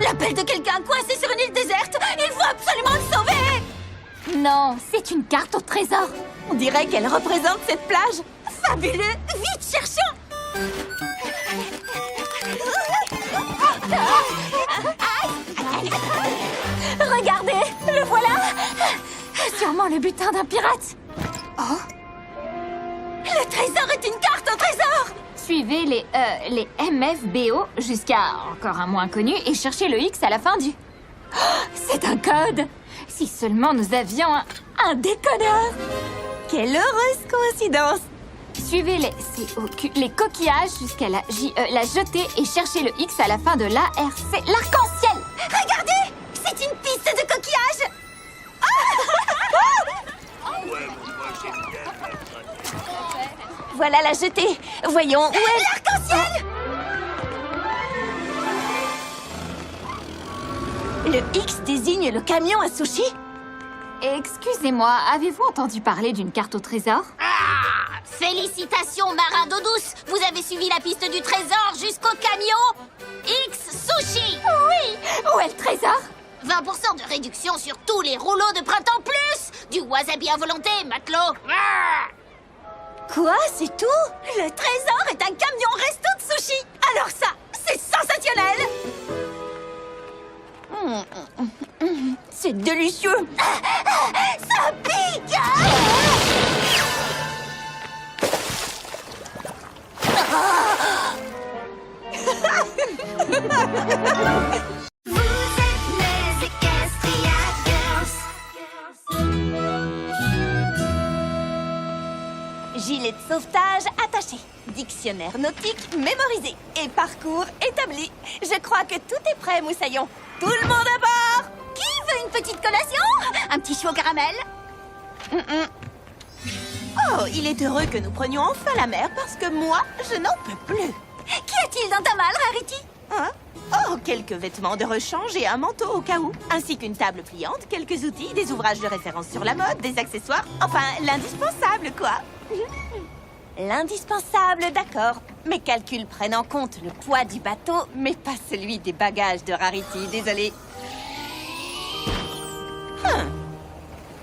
l'appel de quelqu'un coincé sur une île déserte? Il faut absolument le sauver! Non, c'est une carte au trésor. On dirait qu'elle représente cette plage. Fabuleux! Vite, cherchons! Regardez, le voilà. Sûrement le butin d'un pirate. Oh. Le trésor est une carte au trésor! Suivez les MFBO jusqu'à encore un mot inconnu et cherchez le X à la fin du... Oh, c'est un code! Si seulement nous avions un décodeur! Quelle heureuse coïncidence! Suivez les coquillages jusqu'à la jetée et cherchez le X à la fin de l'ARC, l'arc-en-ciel! Regardez! C'est une piste de coquillages! Voilà la jetée. Voyons où est l'arc-en-ciel. Le X désigne le camion à sushi. Excusez-moi, avez-vous entendu parler d'une carte au trésor? Félicitations, marin d'eau douce! Vous avez suivi la piste du trésor jusqu'au camion X Sushi! Oui! Où est le trésor? 20% de réduction sur tous les rouleaux de printemps plus! Du wasabi à volonté, matelot! Quoi? C'est tout? Le trésor est un camion resto de sushi! Alors ça, c'est sensationnel! C'est délicieux! Ça pique! Gilet de sauvetage attaché, dictionnaire nautique mémorisé et parcours établi. Je crois que tout est prêt, Moussaillon. Tout le monde à bord! Qui veut une petite collation? Un petit chou au caramel? Oh, il est heureux que nous prenions enfin la mer parce que moi, je n'en peux plus. Qu'y a-t-il dans ta malle, Rarity? Hein? Oh, quelques vêtements de rechange et un manteau au cas où, ainsi qu'une table pliante, quelques outils, des ouvrages de référence sur la mode, des accessoires, enfin, l'indispensable, quoi. L'indispensable, d'accord. Mes calculs prennent en compte le poids du bateau, mais pas celui des bagages de Rarity, désolé.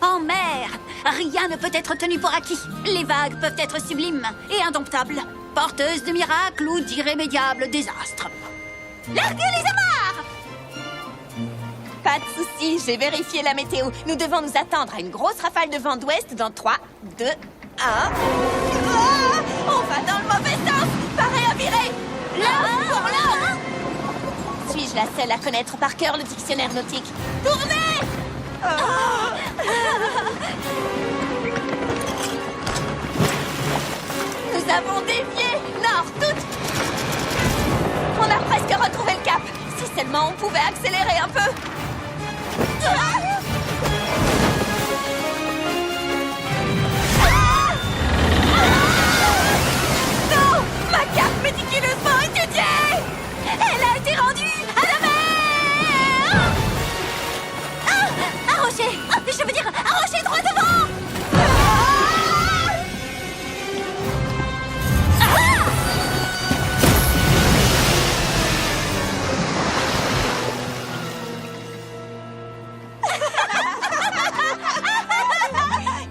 En mer, rien ne peut être tenu pour acquis. Les vagues peuvent être sublimes et indomptables, porteuses de miracles ou d'irrémédiables désastres. Larguez les amarres! Pas de soucis, j'ai vérifié la météo. Nous devons nous attendre à une grosse rafale de vent d'ouest dans 3, 2, 1... Ah, on va dans le mauvais sens! Parez à virer! Là pour là! Suis-je la seule à connaître par cœur le dictionnaire nautique? Tournez! Nous avons dévié nord toute. On a presque retrouvé le cap. Si seulement on pouvait accélérer un peu. Non! Ma carte méticuleusement étudiée! Elle a été rendue à la mer! Un rocher! Je veux dire, un rocher droit devant!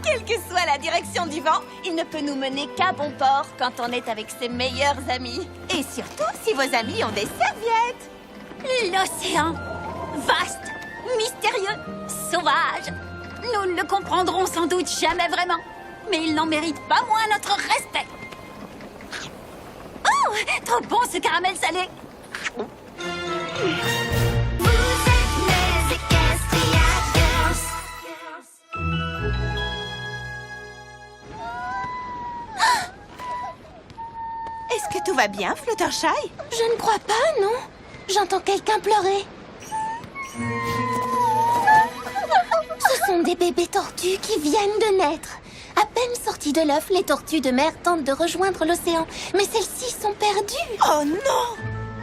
Quelle que soit la direction du vent, il ne peut nous mener qu'à bon port quand on est avec ses meilleurs amis. Et surtout si vos amis ont des serviettes. L'océan, vaste, mystérieux, sauvage. Nous ne le comprendrons sans doute jamais vraiment, mais il n'en mérite pas moins notre respect. Oh, trop bon ce caramel salé. Est-ce que tout va bien, Fluttershy? Je ne crois pas, non. J'entends quelqu'un pleurer. Ce sont des bébés tortues qui viennent de naître. À peine sortis de l'œuf, les tortues de mer tentent de rejoindre l'océan. Mais celles-ci sont perdues. Oh non!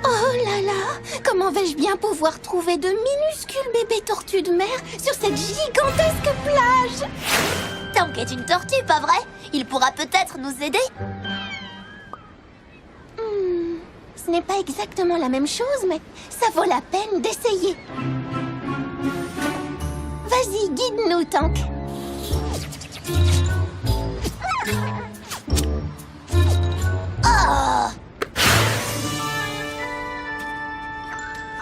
Oh là là! Comment vais-je bien pouvoir trouver de minuscules bébés tortues de mer sur cette gigantesque plage? Tank est une tortue, pas vrai? Il pourra peut-être nous aider. Ce n'est pas exactement la même chose, mais ça vaut la peine d'essayer. Vas-y, guide-nous, Tank.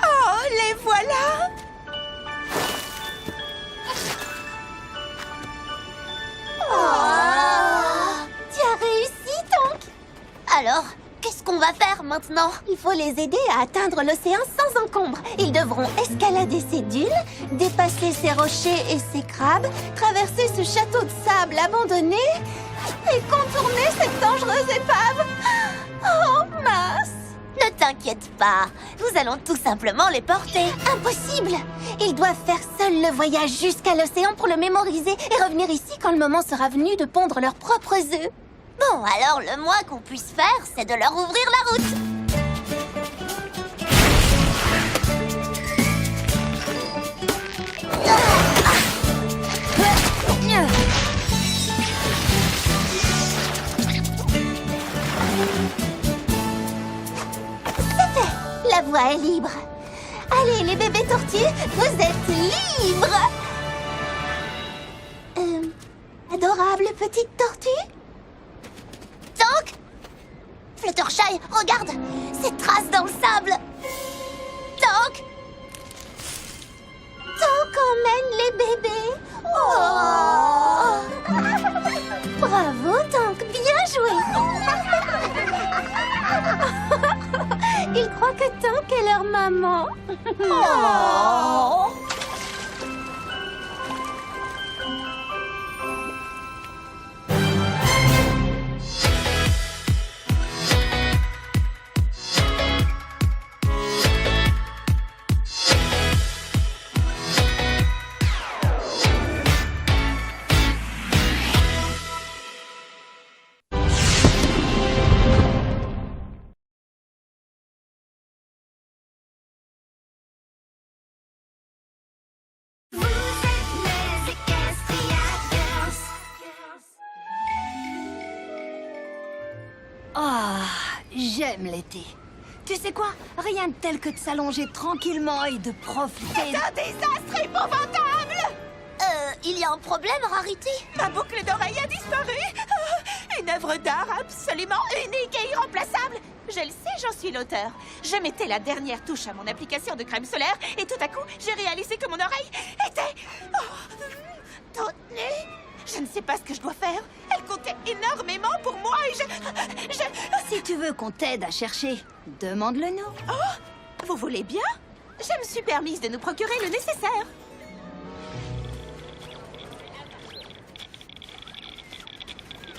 Oh, les voilà! Tu as réussi, Tank. Alors, qu'est-ce qu'on va faire maintenant? Il faut les aider à atteindre l'océan sans encombre. Ils devront escalader ces dunes, dépasser ces rochers et ces crabes, traverser ce château de sable abandonné et contourner cette dangereuse épave. Oh, mince! Ne t'inquiète pas, nous allons tout simplement les porter. Impossible! Ils doivent faire seuls le voyage jusqu'à l'océan pour le mémoriser et revenir ici quand le moment sera venu de pondre leurs propres œufs. Bon, alors le moins qu'on puisse faire, c'est de leur ouvrir la route. C'est fait! La voie est libre. Allez, les bébés tortues, vous êtes libres! Adorable petite tortue? Tank! Fluttershy, regarde! Ces traces dans le sable! Tank! Tank emmène les bébés! Oh! Bravo, Tank! Bien joué! Ils croient que Tank est leur maman. Oh! Ah, j'aime l'été. Tu sais quoi? Rien de tel que de s'allonger tranquillement et de profiter. C'est un désastre épouvantable! Il y a un problème, Rarity? Ma boucle d'oreille a disparu! Une œuvre d'art absolument unique et irremplaçable! Je le sais, j'en suis l'auteur. Je mettais la dernière touche à mon application de crème solaire et tout à coup, j'ai réalisé que mon oreille était... toute nue. Je ne sais pas ce que je dois faire. Elle comptait énormément pour moi et je... Si tu veux qu'on t'aide à chercher, demande-le-nous. Oh, vous voulez bien? Je me suis permise de nous procurer le nécessaire.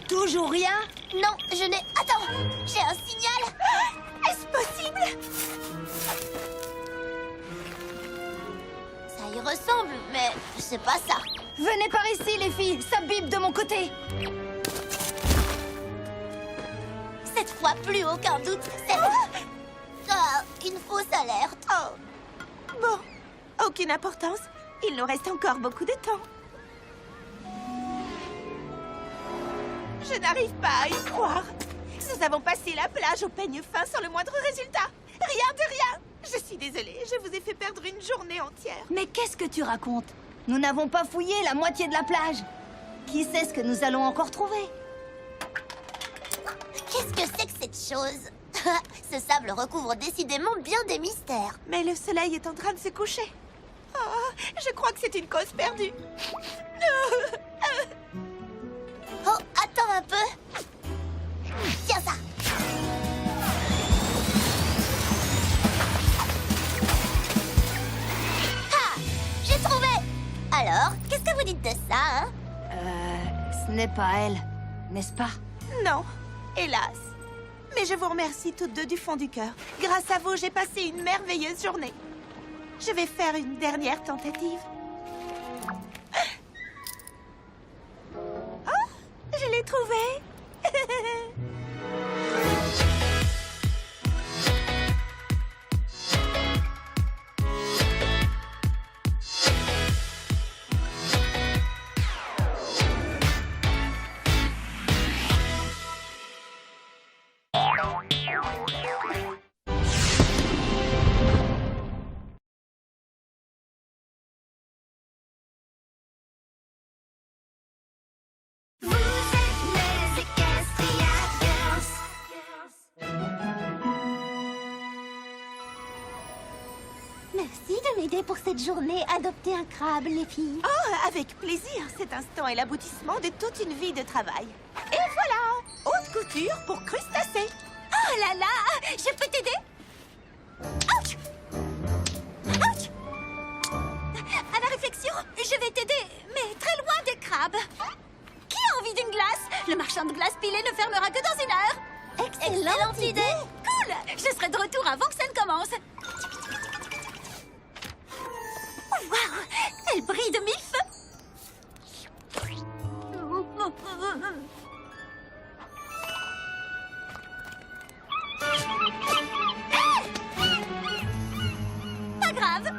Toujours rien? Non, je n'ai... Attends, j'ai un signal. Est-ce possible? Ça y ressemble, mais c'est pas ça. Venez par ici, les filles. Ça bip de mon côté. Cette fois, plus aucun doute, c'est... une fausse alerte. Oh. Bon, aucune importance. Il nous reste encore beaucoup de temps. Je n'arrive pas à y croire. Nous avons passé la plage au peigne fin sans le moindre résultat. Rien de rien. Je suis désolée, je vous ai fait perdre une journée entière. Mais qu'est-ce que tu racontes? Nous n'avons pas fouillé la moitié de la plage. Qui sait ce que nous allons encore trouver? Qu'est-ce que c'est que cette chose? Ce sable recouvre décidément bien des mystères. Mais le soleil est en train de se coucher. Oh, je crois que c'est une cause perdue. Oh, attends un peu. Tiens ça. Ah, j'ai trouvé. Alors, qu'est-ce que vous dites de ça, hein? Ce n'est pas elle, n'est-ce pas? Non, hélas. Mais je vous remercie toutes deux du fond du cœur. Grâce à vous, j'ai passé une merveilleuse journée. Je vais faire une dernière tentative. Oh, je l'ai trouvée. Merci de m'aider pour cette journée. Adopter un crabe, les filles. Oh, avec plaisir. Cet instant est l'aboutissement de toute une vie de travail. Et voilà, haute couture pour crustacés. Oh là là, je peux t'aider? Ouch! Ouch! À la réflexion, je vais t'aider, mais très loin des crabes. Qui a envie d'une glace? Le marchand de glace pilée ne fermera que dans 1 heure. Excellente idée. Cool! Je serai de retour avant que ça ne commence. Waouh! Elle brille de 1000 feux! Pas grave!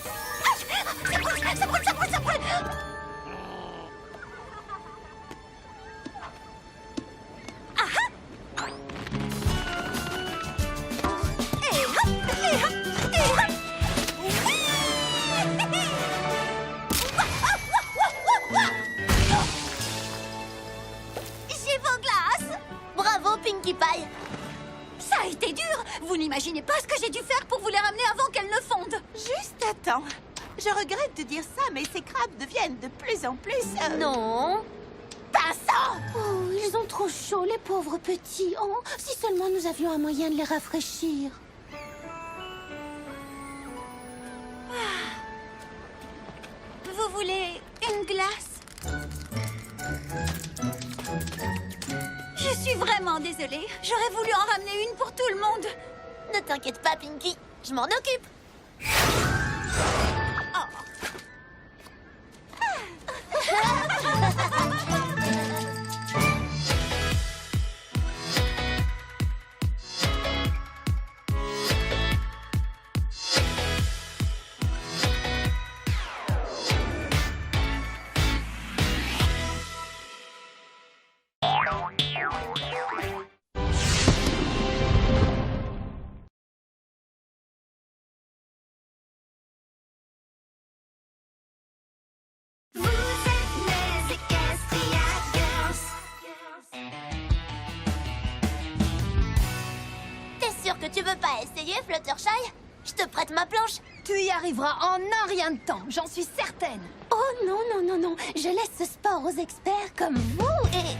Ah, ça brûle, ça brûle, ça brûle, ça brûle! J'ai vos glaces! Bravo, Pinkie Pie. Ça a été dur! Vous n'imaginez pas ce que j'ai dû faire pour vous les ramener avant qu'elles ne fondent! Juste à temps. Je regrette de dire ça, mais ces crabes deviennent de plus en plus... Non. Pinçants! Oh, ils ont trop chaud, les pauvres petits. Oh, si seulement nous avions un moyen de les rafraîchir. Vous voulez une glace? Je suis vraiment désolée. J'aurais voulu en ramener une pour tout le monde. Ne t'inquiète pas, Pinkie. Je m'en occupe. Que tu veux pas essayer, Fluttershy? Je te prête ma planche. Tu y arriveras en un rien de temps, j'en suis certaine. Oh non, non, non, non. Je laisse ce sport aux experts comme vous et...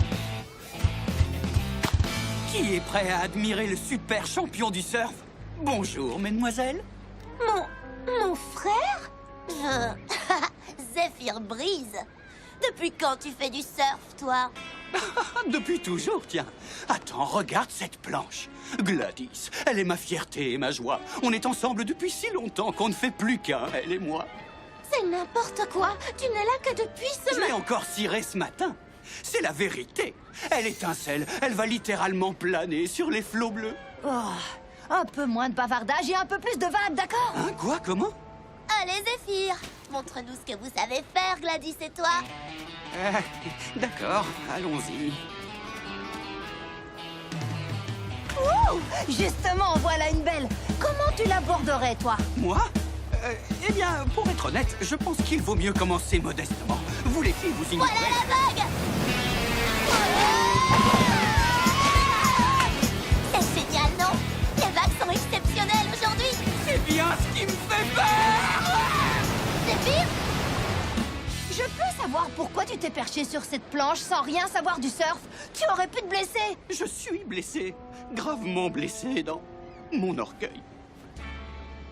Qui est prêt à admirer le super champion du surf? Bonjour, mesdemoiselles. Mon frère? Zephyr Breeze. Depuis quand tu fais du surf, toi? Depuis toujours, tiens. Attends, regarde cette planche. Gladys, elle est ma fierté et ma joie. On est ensemble depuis si longtemps qu'on ne fait plus qu'un, elle et moi. C'est n'importe quoi. Tu n'es là que depuis ce Je l'ai encore cirée ce matin. C'est la vérité. Elle étincelle, elle va littéralement planer sur les flots bleus. Oh, un peu moins de bavardage et un peu plus de vagues, d'accord? Hein, quoi? Comment? Allez, Zephyr. Montre-nous ce que vous savez faire, Gladys et toi. D'accord, allons-y. Ouh, justement, voilà une belle. Comment tu l'aborderais, toi? Moi? Eh bien, pour être honnête, je pense qu'il vaut mieux commencer modestement. Vous les filles, vous ignorez. Voilà la vague! savoir pourquoi tu t'es perché sur cette planche sans rien savoir du surf. Tu aurais pu te blesser. Je suis blessé, gravement blessé dans mon orgueil.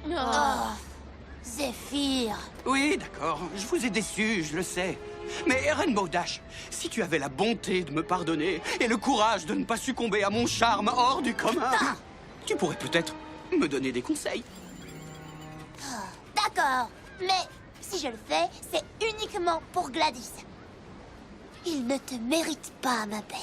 Oh, Zéphyr. Oui, d'accord, je vous ai déçu, je le sais. Mais Rainbow Dash, si tu avais la bonté de me pardonner et le courage de ne pas succomber à mon charme hors du commun, tu pourrais peut-être me donner des conseils. D'accord, mais si je le fais, c'est uniquement pour Gladys. Il ne te mérite pas, ma belle.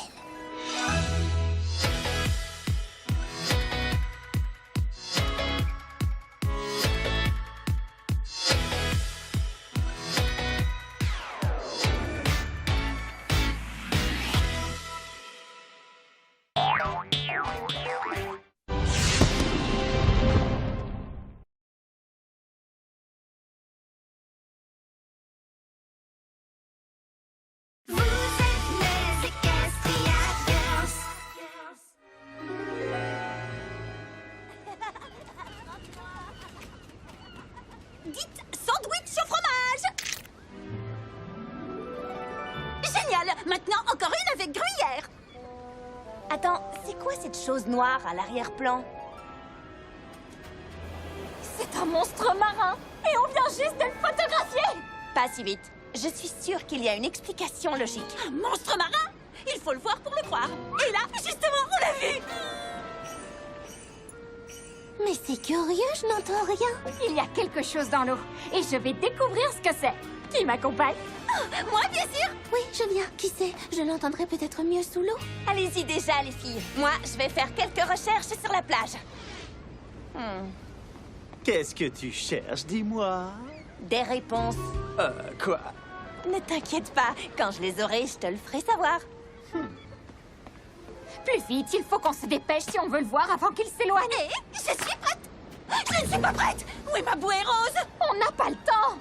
Dites sandwich au fromage. Génial. Maintenant, encore une avec gruyère. Attends, c'est quoi cette chose noire à l'arrière-plan? C'est un monstre marin et on vient juste de le photographier. Pas si vite. Je suis sûre qu'il y a une explication logique. Un monstre marin? Il faut le voir pour le croire. Et là, justement, on l'a vu. Mais c'est curieux, je n'entends rien. Il y a quelque chose dans l'eau et je vais découvrir ce que c'est. Qui m'accompagne? Moi, bien sûr. Oui, je viens. Qui sait? Je l'entendrai peut-être mieux sous l'eau. Allez-y déjà, les filles. Moi, je vais faire quelques recherches sur la plage. Qu'est-ce que tu cherches, dis-moi? Des réponses. Quoi? Ne t'inquiète pas. Quand je les aurai, je te le ferai savoir. Plus vite, il faut qu'on se dépêche si on veut le voir avant qu'il s'éloigne. Je suis prête. Je ne suis pas prête. Où est ma bouée rose? On n'a pas le temps.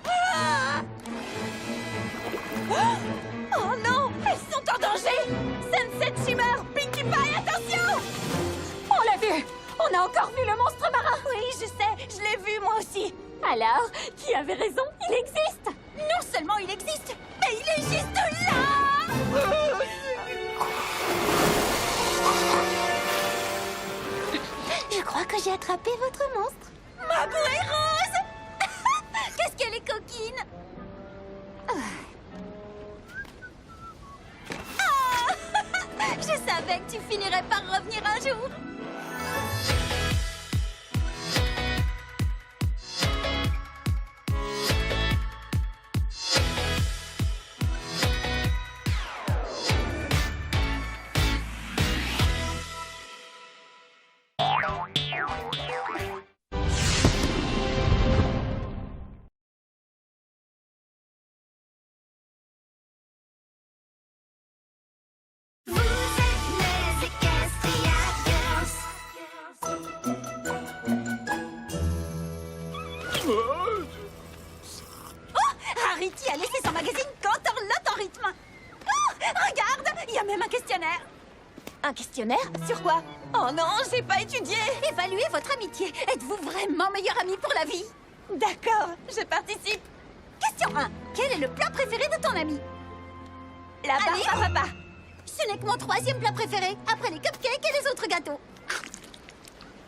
Oh non, elles sont en danger. Sunset Shimmer, Pinkie Pie, attention. On l'a vu. On a encore vu le monstre marin. Oui, je sais. Je l'ai vu, moi aussi. Alors, qui avait raison? Il existe. Non seulement il existe, mais il est juste là. Je crois que j'ai attrapé votre monstre. Ma bouée rose. Qu'est-ce qu'elle est coquine. Je savais que tu finirais par revenir un jour. Rarity a laissé son magazine Canterlot en rythme. Oh, regarde, il y a même un questionnaire. Un questionnaire? Sur quoi? Oh non, j'ai pas étudié. Évaluez votre amitié. Êtes-vous vraiment meilleur ami pour la vie? D'accord, je participe. Question 1. Quel est le plat préféré de ton ami? La barbe à papa. Ce n'est que mon troisième plat préféré, après les cupcakes et les autres gâteaux.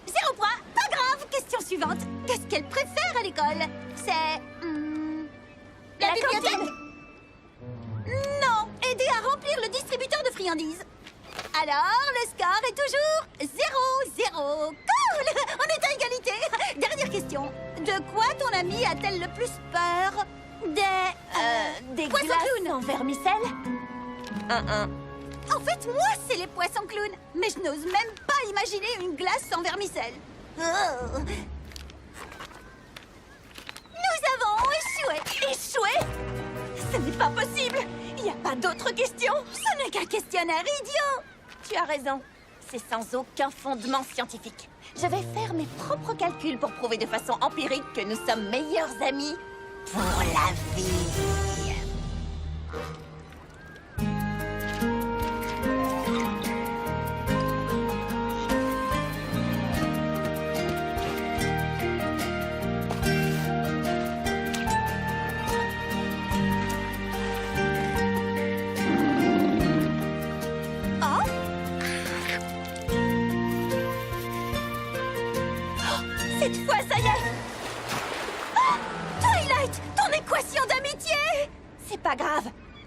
0 point, pas grave. Question suivante. Qu'est-ce qu'elle préfère à l'école? C'est... la bibliothèque? Non, aider à remplir le distributeur de friandises. Alors, le score est toujours 0-0. Cool. On est à égalité. Dernière question. De quoi ton amie a-t-elle le plus peur? Des poissons glaces clowns en vermicelle? 1-1. En fait, moi, c'est les poissons clowns. Mais je n'ose même pas imaginer une glace sans vermicelle. Oh. Nous avons échoué. Échoué? Ce n'est pas possible. Il n'y a pas d'autres questions. Ce n'est qu'un questionnaire idiot. Tu as raison. C'est sans aucun fondement scientifique. Je vais faire mes propres calculs pour prouver de façon empirique que nous sommes meilleurs amis pour la vie.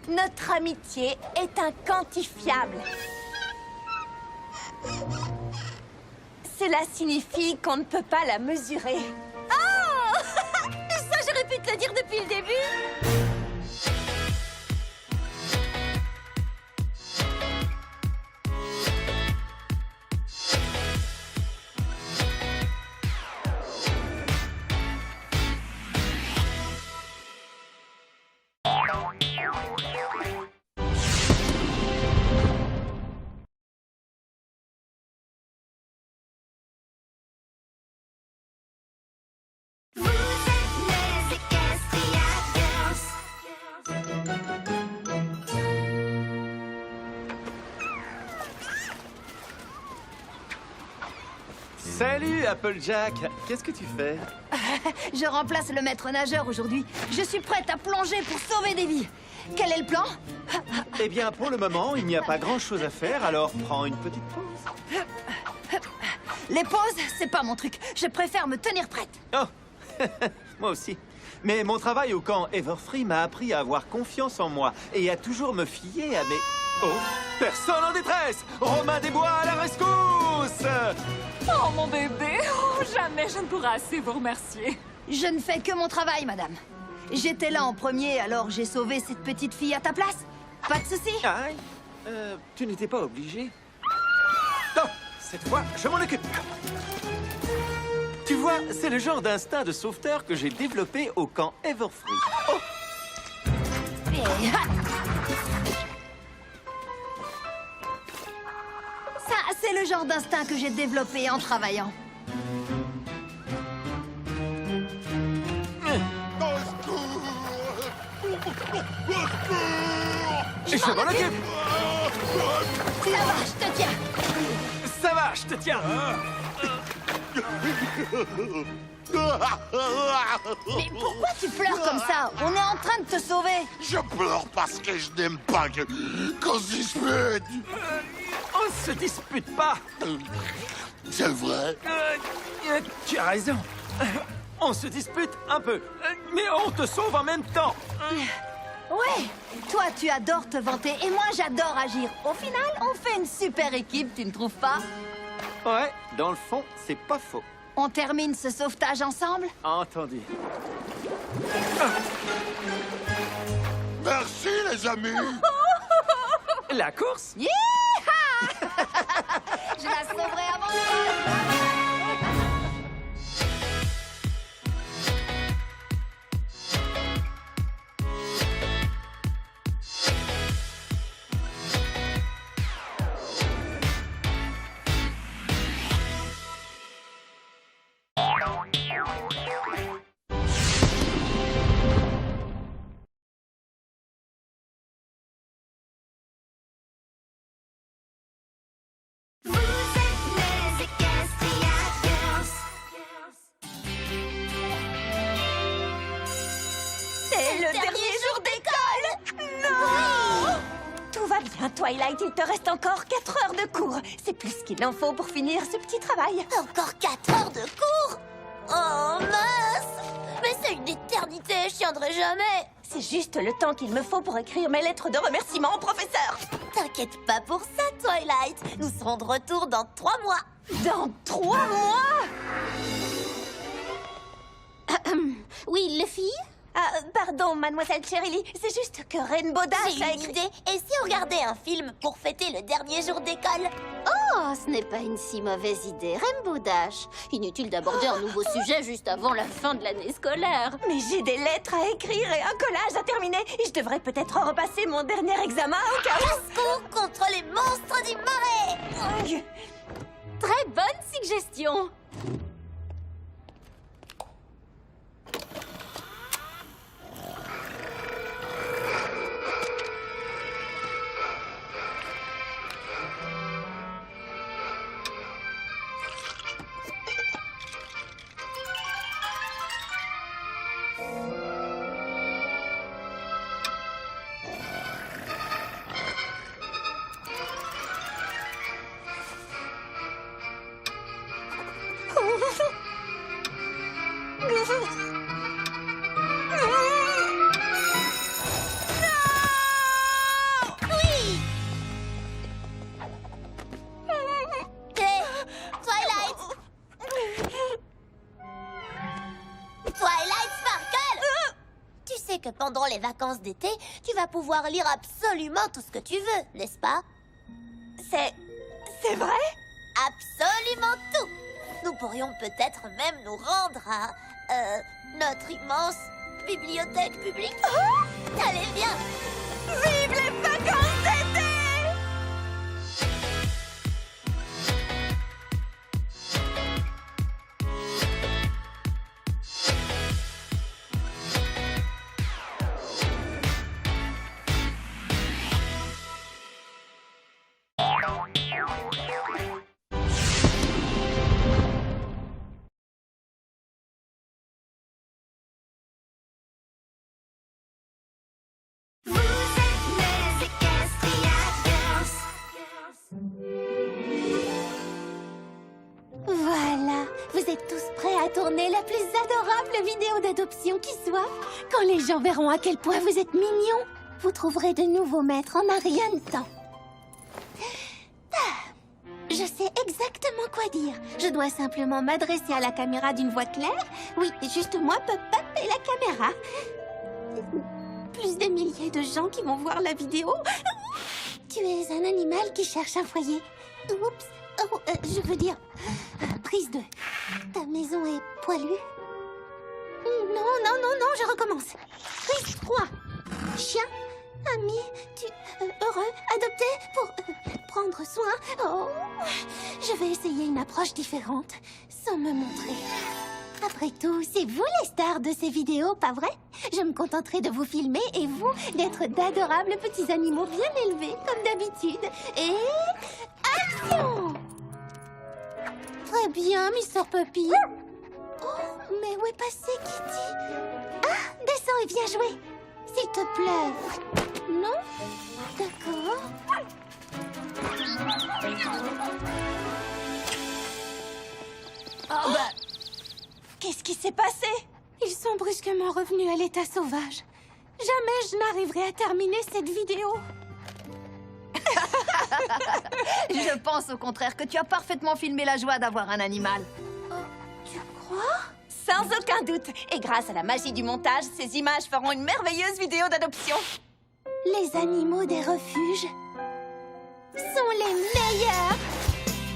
Notre amitié est inquantifiable. Cela signifie qu'on ne peut pas la mesurer. Oh Ça, j'aurais pu te le dire depuis le début. Salut, Applejack. Qu'est-ce que tu fais? Je remplace le maître nageur aujourd'hui. Je suis prête à plonger pour sauver des vies. Quel est le plan? Eh bien, pour le moment, il n'y a pas grand-chose à faire, alors prends une petite pause. Les pauses, c'est pas mon truc. Je préfère me tenir prête. Oh, moi aussi. Mais mon travail au camp Everfree m'a appris à avoir confiance en moi et à toujours me fier à mes... Oh, personne en détresse! Romain des Bois à la rescousse! Oh, mon bébé! Oh, jamais je ne pourrai assez vous remercier. Je ne fais que mon travail, madame. J'étais là en premier, alors j'ai sauvé cette petite fille à ta place. Pas de souci. Aïe, tu n'étais pas obligé. Non, cette fois, je m'en occupe. Tu vois, c'est le genre d'instinct de sauveteur que j'ai développé au camp Everfree. Oh! Et... Ça, c'est le genre d'instinct que j'ai développé en travaillant. Je m'en occupe. Ça va, je te tiens. Ça va, je te tiens. Mais pourquoi tu pleures comme ça? On est en train de te sauver. Je pleure parce que je n'aime pas qu'on se dispute. On se dispute pas. C'est vrai. Tu as raison. On se dispute un peu, mais on te sauve en même temps. Ouais, toi tu adores te vanter et moi j'adore agir. Au final, on fait une super équipe, tu ne trouves pas? Ouais, dans le fond, c'est pas faux. On termine ce sauvetage ensemble? Entendu. Merci les amis. La course? Yeeha! Je la sauverai avant toi. Twilight, il te reste encore 4 heures de cours. C'est plus qu'il en faut pour finir ce petit travail. Encore 4 heures de cours? Oh mince! Mais c'est une éternité, je tiendrai jamais. C'est juste le temps qu'il me faut pour écrire mes lettres de remerciement au professeur. T'inquiète pas pour ça, Twilight. Nous serons de retour dans 3 mois. Dans 3 mois? Oui, les filles? Pardon, mademoiselle Cherylie, c'est juste que Rainbow Dash J'ai une idée. Et si on regardait un film pour fêter le dernier jour d'école? Oh, ce n'est pas une si mauvaise idée, Rainbow Dash. Inutile d'aborder un nouveau sujet juste avant la fin de l'année scolaire. Mais j'ai des lettres à écrire et un collage à terminer. Et je devrais peut-être repasser mon dernier examen au cas où. Casse-cou contre les monstres du marais. Très bonne suggestion. Pendant les vacances d'été, tu vas pouvoir lire absolument tout ce que tu veux, n'est-ce pas? C'est vrai? Absolument tout! Nous pourrions peut-être même nous rendre à... notre immense bibliothèque publique. Oh! Allez, viens! Vive les vacances d'été! Voilà, vous êtes tous prêts à tourner la plus adorable vidéo d'adoption qui soit. Quand les gens verront à quel point vous êtes mignons, vous trouverez de nouveaux maîtres en un rien de temps. Je sais exactement quoi dire. Je dois simplement m'adresser à la caméra d'une voix claire. Oui, juste moi, Pop-Pop et la caméra. Plus des milliers de gens qui vont voir la vidéo. Tu es un animal qui cherche un foyer. Oups. Oh, je veux dire... Prise 2. Ta maison est poilue? Non, je recommence. Prise 3. Chien, ami, heureux, adopté pour prendre soin. Oh, je vais essayer une approche différente, sans me montrer. Après tout, c'est vous les stars de ces vidéos, pas vrai? Je me contenterai de vous filmer et vous d'être d'adorables petits animaux bien élevés, comme d'habitude. Et... action! Très bien, Mr. Puppy. Oh, mais où est passé Kitty? Ah, descends et viens jouer. S'il te plaît. Non? D'accord. Oh bah... Qu'est-ce qui s'est passé? Ils sont brusquement revenus à l'état sauvage. Jamais je n'arriverai à terminer cette vidéo. Je pense au contraire que tu as parfaitement filmé la joie d'avoir un animal. Tu crois? Sans aucun doute. Et grâce à la magie du montage, ces images feront une merveilleuse vidéo d'adoption. Les animaux des refuges sont les meilleurs.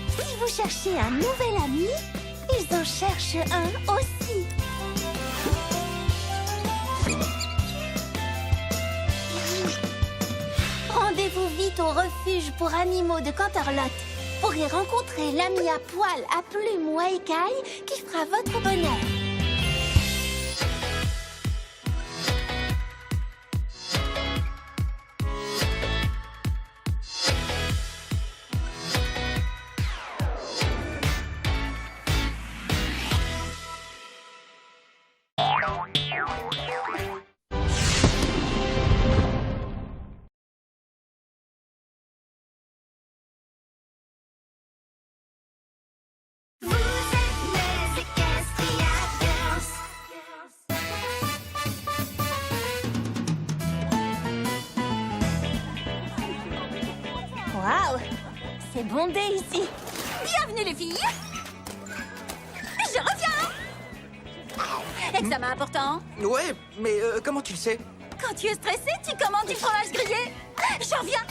Si vous cherchez un nouvel ami, ils en cherchent un aussi. Rendez-vous vite au refuge pour animaux de Canterlot pour y rencontrer l'ami à poil à plumes ou à écailles qui fera votre bonheur. Waouh! C'est bondé ici. Bienvenue les filles. Je reviens. Examen important. Ouais, mais comment tu le sais? Quand tu es stressé, tu commandes du fromage grillé. J'en reviens.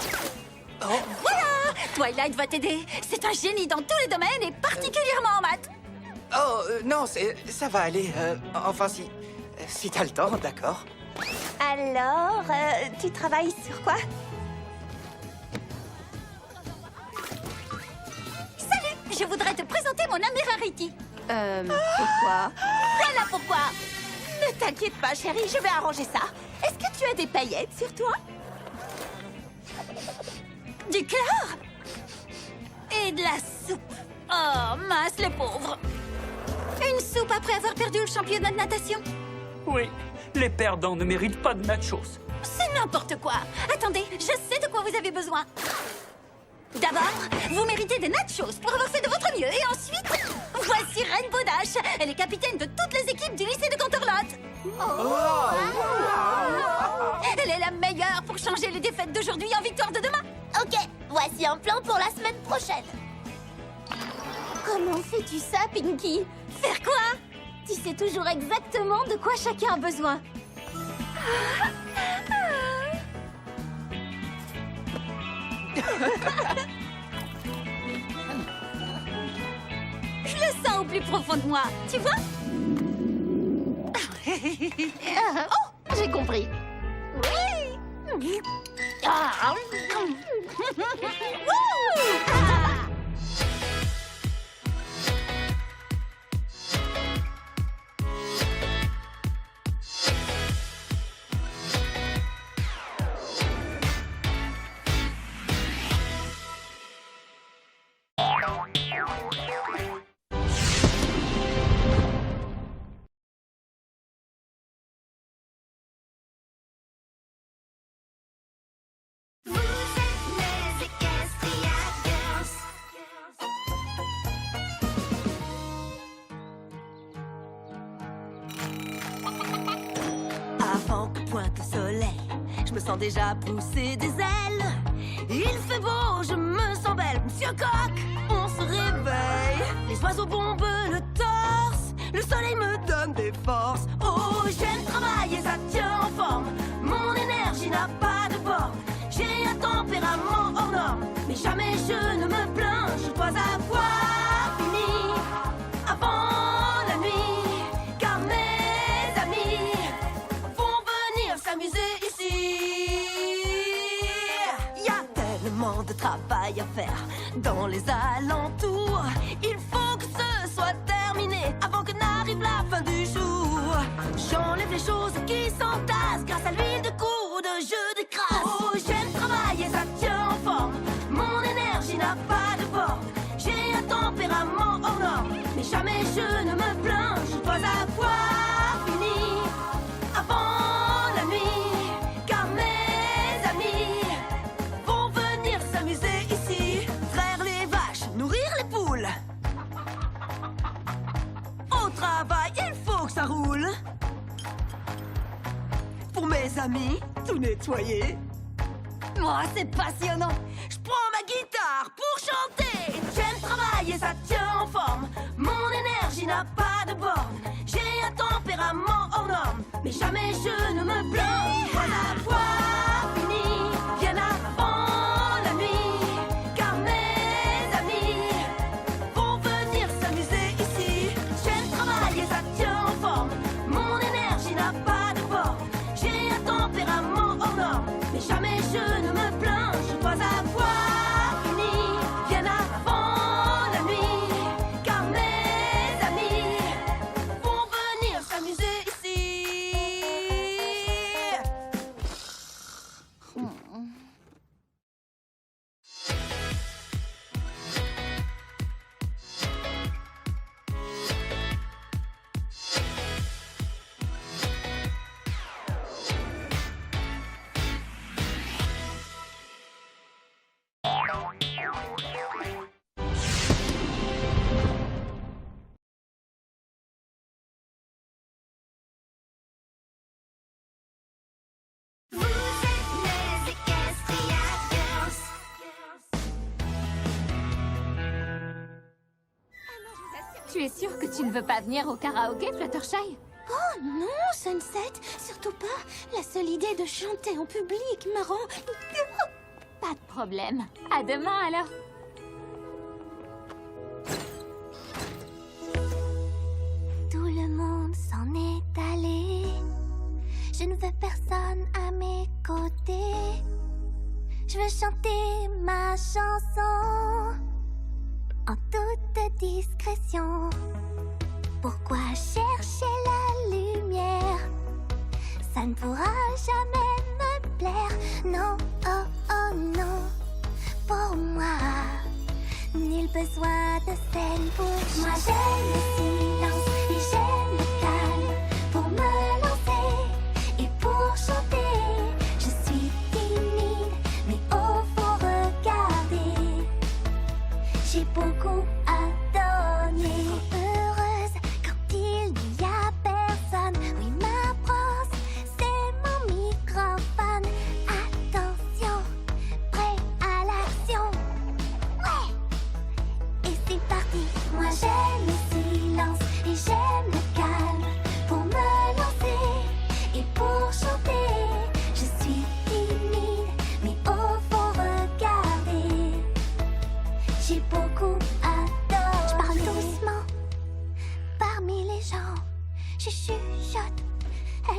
Oh. Voilà! Twilight va t'aider. C'est un génie dans tous les domaines et particulièrement en maths. Oh, non, ça va aller. Enfin, si t'as le temps, d'accord. Alors, tu travailles sur quoi? Salut! Je voudrais te présenter mon ami Rarity. Pourquoi? Voilà pourquoi. Ne t'inquiète pas, chérie, je vais arranger ça. Est-ce que tu as des paillettes sur toi? Du chlore et de la soupe. Oh, mince, les pauvres. Une soupe après avoir perdu le championnat de natation? Oui, les perdants ne méritent pas de nachos. C'est n'importe quoi. Attendez, je sais de quoi vous avez besoin. D'abord, vous méritez des nachos pour avoir fait de votre mieux. Et ensuite, voici Rainbow Dash. Elle est capitaine de toutes les équipes du lycée de Canterlot. Elle est la meilleure pour changer les défaites d'aujourd'hui en victoire de demain. Ok, voici un plan pour la semaine prochaine. Comment fais-tu ça, Pinky? Faire quoi? Tu sais toujours exactement de quoi chacun a besoin. Je le sens au plus profond de moi, tu vois? Oh, j'ai compris. Oui! Ah. Avant que pointe le soleil, je me sens déjà pousser des ailes. Il fait beau, je me sens belle. Monsieur Coq, on se réveille. Les oiseaux bombent le torse. Le soleil me donne des forces. Oh, j'aime travailler, ça tient en forme. Mon énergie n'a pas de borne. J'ai un tempérament hors norme. Mais jamais je ne me plains. Je dois avoir fini avant la nuit. Car mes amis vont venir s'amuser ici. Y a tellement de travail à faire dans les alentours. Il faut que ce soit terminé avant que n'arrive la fin du jour. J'enlève les choses qui s'entassent grâce à l'huile de coude, je décrasse. Oh, j'aime travailler, ça tient en forme. Mon énergie n'a pas de borne. J'ai un tempérament hors norme. Mais jamais je ne me plains. Je dois avoir fini avant la nuit. Car mes amis vont venir s'amuser ici. Traire les vaches, nourrir les poules. Au travail, il faut que ça roule. Pour mes amis, tout nettoyer. Moi, c'est passionnant. Je prends ma guitare pour chanter. J'aime travailler, ça tient en forme. Mon énergie n'a pas de borne. J'ai un tempérament hors norme. Mais jamais je ne me plains. Je dois avoir fini bien avant la nuit. Car mes amis vont venir s'amuser ici. J'aime travailler, ça tient en forme. Mon énergie n'a pas de borne. J'ai un tempérament hors norme. Mais jamais je ne me plains. Je dois avoir fini bien avant la nuit. Car mes amis vont venir s'amuser ici. Tu es sûre que tu ne veux pas venir au karaoké, Fluttershy? Oh non, Sunset, surtout pas. La seule idée de chanter en public me rend... Pas de problème. À demain, alors. Tout le monde s'en est allé. Je ne veux personne à mes côtés. Je veux chanter ma chanson en toute discrétion. Pourquoi chercher la lumière? Ça ne pourra jamais me plaire. Non, oh, oh non. Pour moi, nul besoin de scène pour moi. J'aime le silence et j'aime le calme. Pour me lancer et pour chanter, je suis timide, mais oh, faut regarder. J'ai beaucoup à donner. Heureuse quand il n'y a personne. Oui, ma brosse, c'est mon microphone. Attention, prêt à l'action. Ouais! Et c'est parti. Moi j'aime le silence et j'aime le calme. Pour me lancer et pour chanter,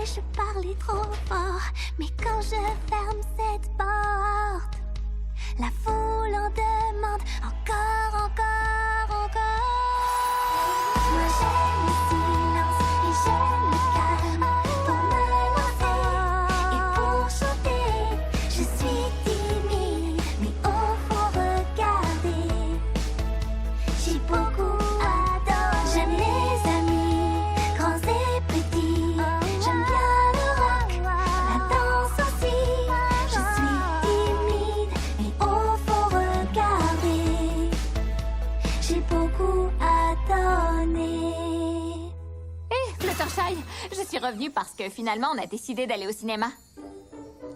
je parlais trop fort. Mais quand je ferme cette porte, la foule en demande encore, encore, encore. Moi j'aime le silence et j'aime le calme. Pour me lancer et pour chanter, je suis timide, mais au fond regardez, j'ai beaucoup adoré. J'aime les amis, grands et petits. J'aime bien le rock, la danse aussi. Je suis timide, mais au fond regardez, j'ai beaucoup à donner. Hé, Fluttershy, je suis revenue parce que finalement on a décidé d'aller au cinéma.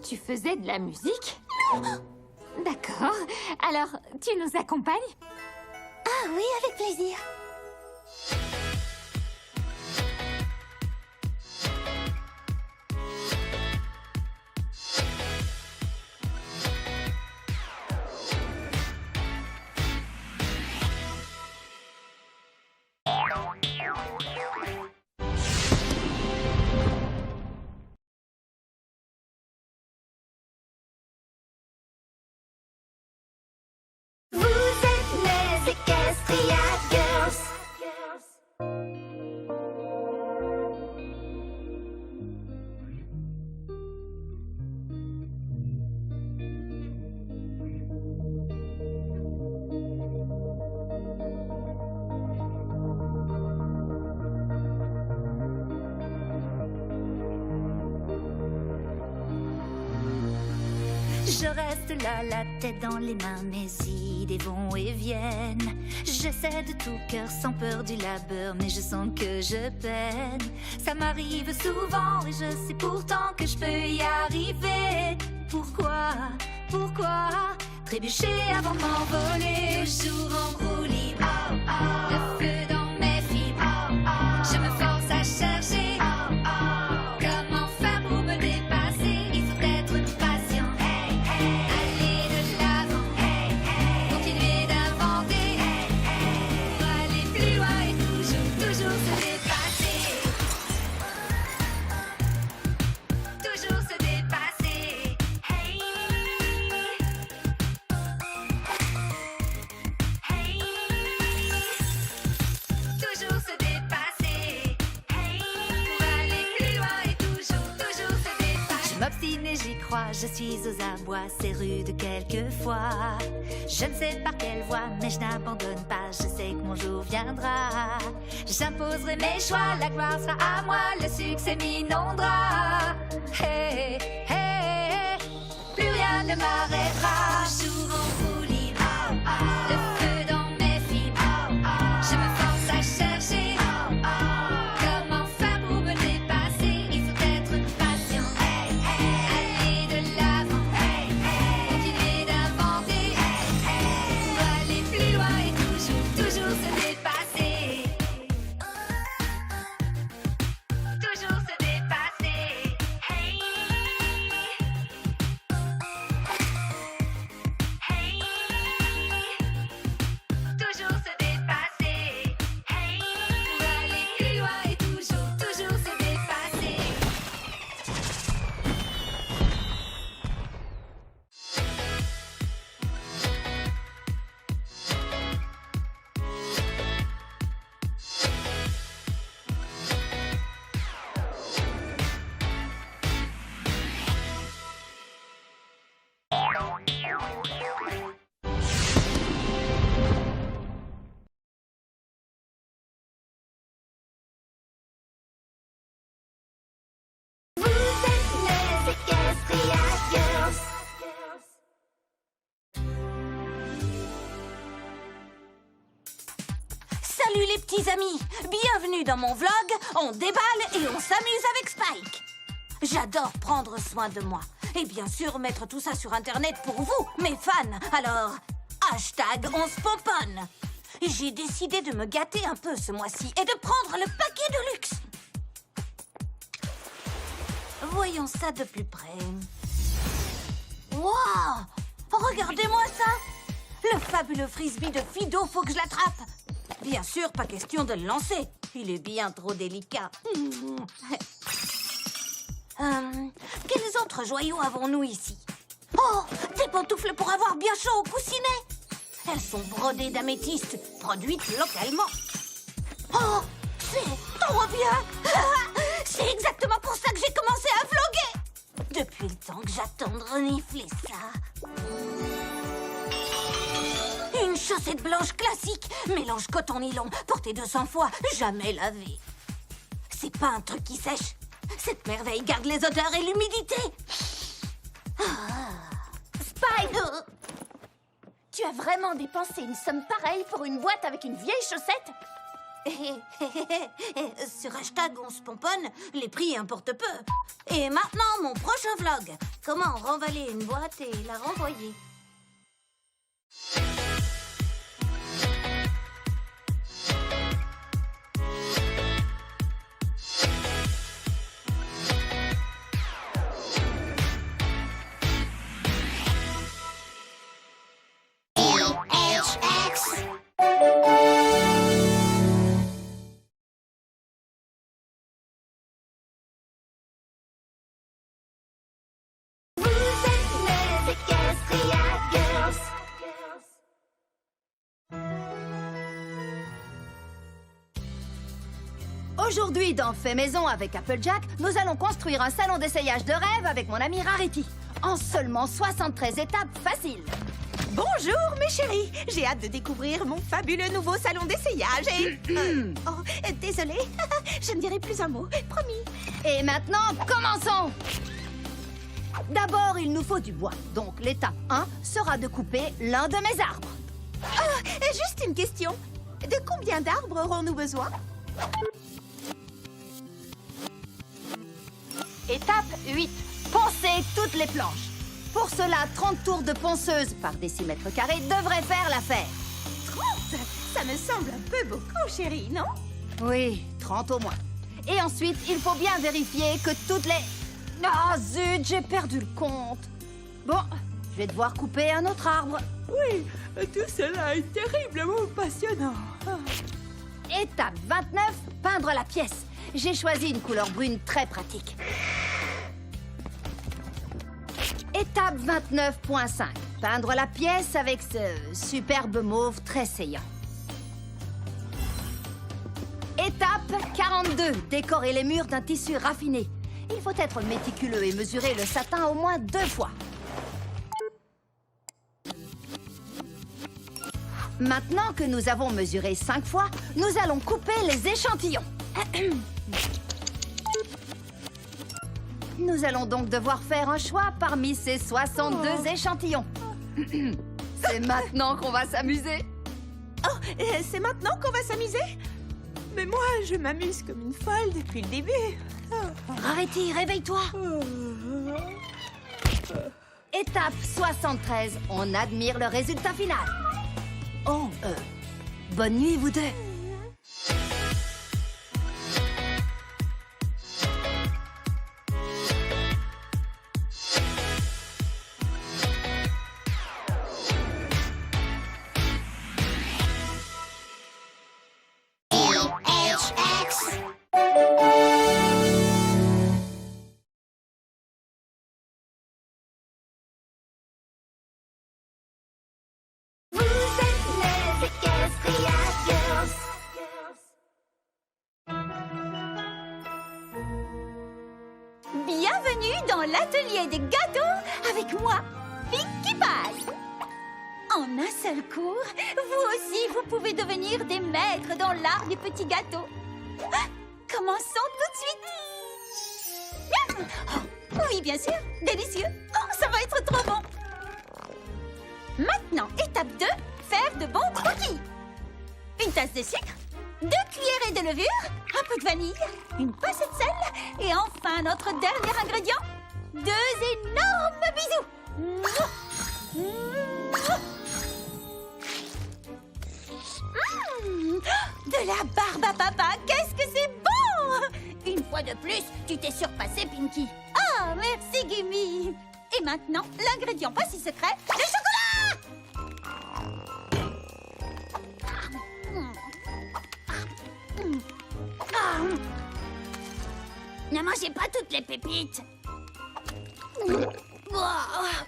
Tu faisais de la musique? D'accord. Alors, tu nous accompagnes? Ah oui, avec plaisir. Vous êtes les Equestria Girls. Je reste là, la tête dans les mains, mes idées vont et viennent. J'essaie de tout cœur, sans peur du labeur, mais je sens que je peine. Ça m'arrive souvent et je sais pourtant que je peux y arriver. Pourquoi trébucher avant de m'envoler? Toujours en roue libre, le feu dans mes fibres. Je me force à chercher comment faire pour me dépasser. Il faut être patient. Aller de l'avant, continuer d'inventer, pour aller plus loin et toujours se dépasser. Toujours se dépasser. Hey. Hey. Toujours se dépasser. Hey. Pour aller plus loin et toujours se dépasser. Je m'obstine et j'y crois, je suis aux abois, c'est rude quelquefois. Je ne sais par quelle voie, mais je n'abandonne pas, je sais que mon jour viendra. J'imposerai mes choix, la gloire sera à moi, le succès m'inondera. Hey, hey, hey, plus rien ne m'arrêtera. Toujours en roue libre, le feu dans mes fibres. Je me force à chercher comment faire pour me dépasser. Il faut être patient. Aller de l'avant, continuer d'inventer, pour aller plus loin et toujours se dépasser. Toujours se dépasser. Hey. Hey. Toujours se dépasser. Hey. Pour aller plus loin et toujours se dépasser. Vous êtes les Equestria Girls. Salut les petits amis, bienvenue dans mon vlog. On déballe et on s'amuse avec Spike. J'adore prendre soin de moi et bien sûr mettre tout ça sur internet pour vous, mes fans. Alors, hashtag on se pomponne. J'ai décidé de me gâter un peu ce mois-ci et de prendre le paquet de luxe. Voyons ça de plus près. Waouh! Regardez-moi ça! Le fabuleux frisbee de Fido, faut que je l'attrape. Bien sûr, pas question de le lancer. Il est bien trop délicat. Quels autres joyaux avons-nous ici? Oh, des pantoufles pour avoir bien chaud au coussinet. Elles sont brodées d'améthyste, produites localement. Oh, c'est trop bien. C'est exactement pour ça que j'ai commencé à vlogger. Depuis le temps que j'attends de renifler ça. Une chaussette blanche classique, mélange coton-nylon, portée 200 fois, jamais lavée. C'est pas un truc qui sèche. Cette merveille garde les odeurs et l'humidité. Spider! Tu as vraiment dépensé une somme pareille pour une boîte avec une vieille chaussette? Sur hashtag on se pomponne, les prix importent peu. Et maintenant, mon prochain vlog. Comment remballer une boîte et la renvoyer. Aujourd'hui, dans Fait Maison avec Applejack, nous allons construire un salon d'essayage de rêve avec mon ami Rarity. En seulement 73 étapes faciles. Bonjour, mes chéris. J'ai hâte de découvrir mon fabuleux nouveau salon d'essayage et... désolée, je ne dirai plus un mot, promis. Et maintenant, commençons! D'abord, il nous faut du bois. Donc, l'étape 1 sera de couper l'un de mes arbres. Juste une question. De combien d'arbres aurons-nous besoin? Étape 8. Poncer toutes les planches. Pour cela, 30 tours de ponceuse par décimètre carré devraient faire l'affaire. 30? Ça me semble un peu beaucoup, chérie, non? Oui, 30 au moins. Et ensuite, il faut bien vérifier que toutes les... Ah, zut, j'ai perdu le compte. Bon, je vais devoir couper un autre arbre. Oui, tout cela est terriblement passionnant. Étape 29, peindre la pièce. J'ai choisi une couleur brune très pratique. Étape 29.5, peindre la pièce avec ce superbe mauve très saillant. Étape 42, décorer les murs d'un tissu raffiné. Il faut être méticuleux et mesurer le satin au moins 2 fois. Maintenant que nous avons mesuré 5 fois, nous allons couper les échantillons. Nous allons donc devoir faire un choix parmi ces 62 échantillons. C'est maintenant qu'on va s'amuser. Oh, c'est maintenant qu'on va s'amuser? Mais moi, je m'amuse comme une folle depuis le début. Rarity, réveille-toi. Étape 73, on admire le résultat final. Oh, bonne nuit, vous deux. Bienvenue dans l'atelier des gâteaux avec moi, Pinkie Pie. En un seul cours, vous aussi, vous pouvez devenir des maîtres dans l'art du petit gâteau. Commençons tout de suite. Miam. Oh, oui, bien sûr, délicieux. Oh, ça va être trop bon. Maintenant, étape 2, faire de bons croquis. Une tasse de sucre, 2 cuillerées de levure, un peu de vanille, une pincée de sel et enfin notre dernier ingrédient, 2 énormes bisous. De la barbe à papa, qu'est-ce que c'est bon! Une fois de plus, tu t'es surpassé, Pinkie. Ah, merci, Gimme. Et maintenant, l'ingrédient pas si secret, le chocolat! Ne mangez pas toutes les pépites.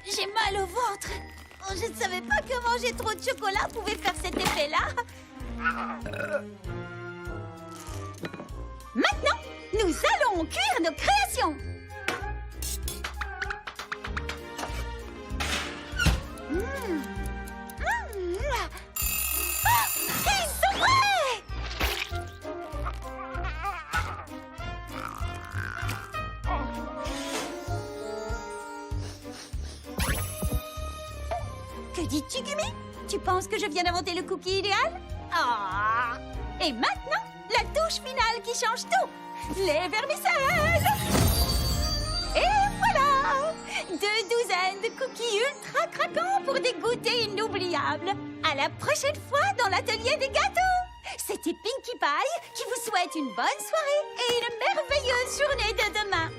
J'ai mal au ventre. Oh, je ne savais pas que manger trop de chocolat pouvait faire cet effet-là. Maintenant, nous allons cuire nos créations. Ils sont prêts! Que dis-tu, Gumi? Tu penses que je viens d'inventer le cookie idéal? Ah! Et maintenant, la touche finale qui change tout! Les vermicelles! Et voilà! 2 douzaines de cookies ultra craquants pour des goûters inoubliables! À la prochaine fois dans l'atelier des gâteaux! C'était Pinkie Pie qui vous souhaite une bonne soirée et une merveilleuse journée de demain!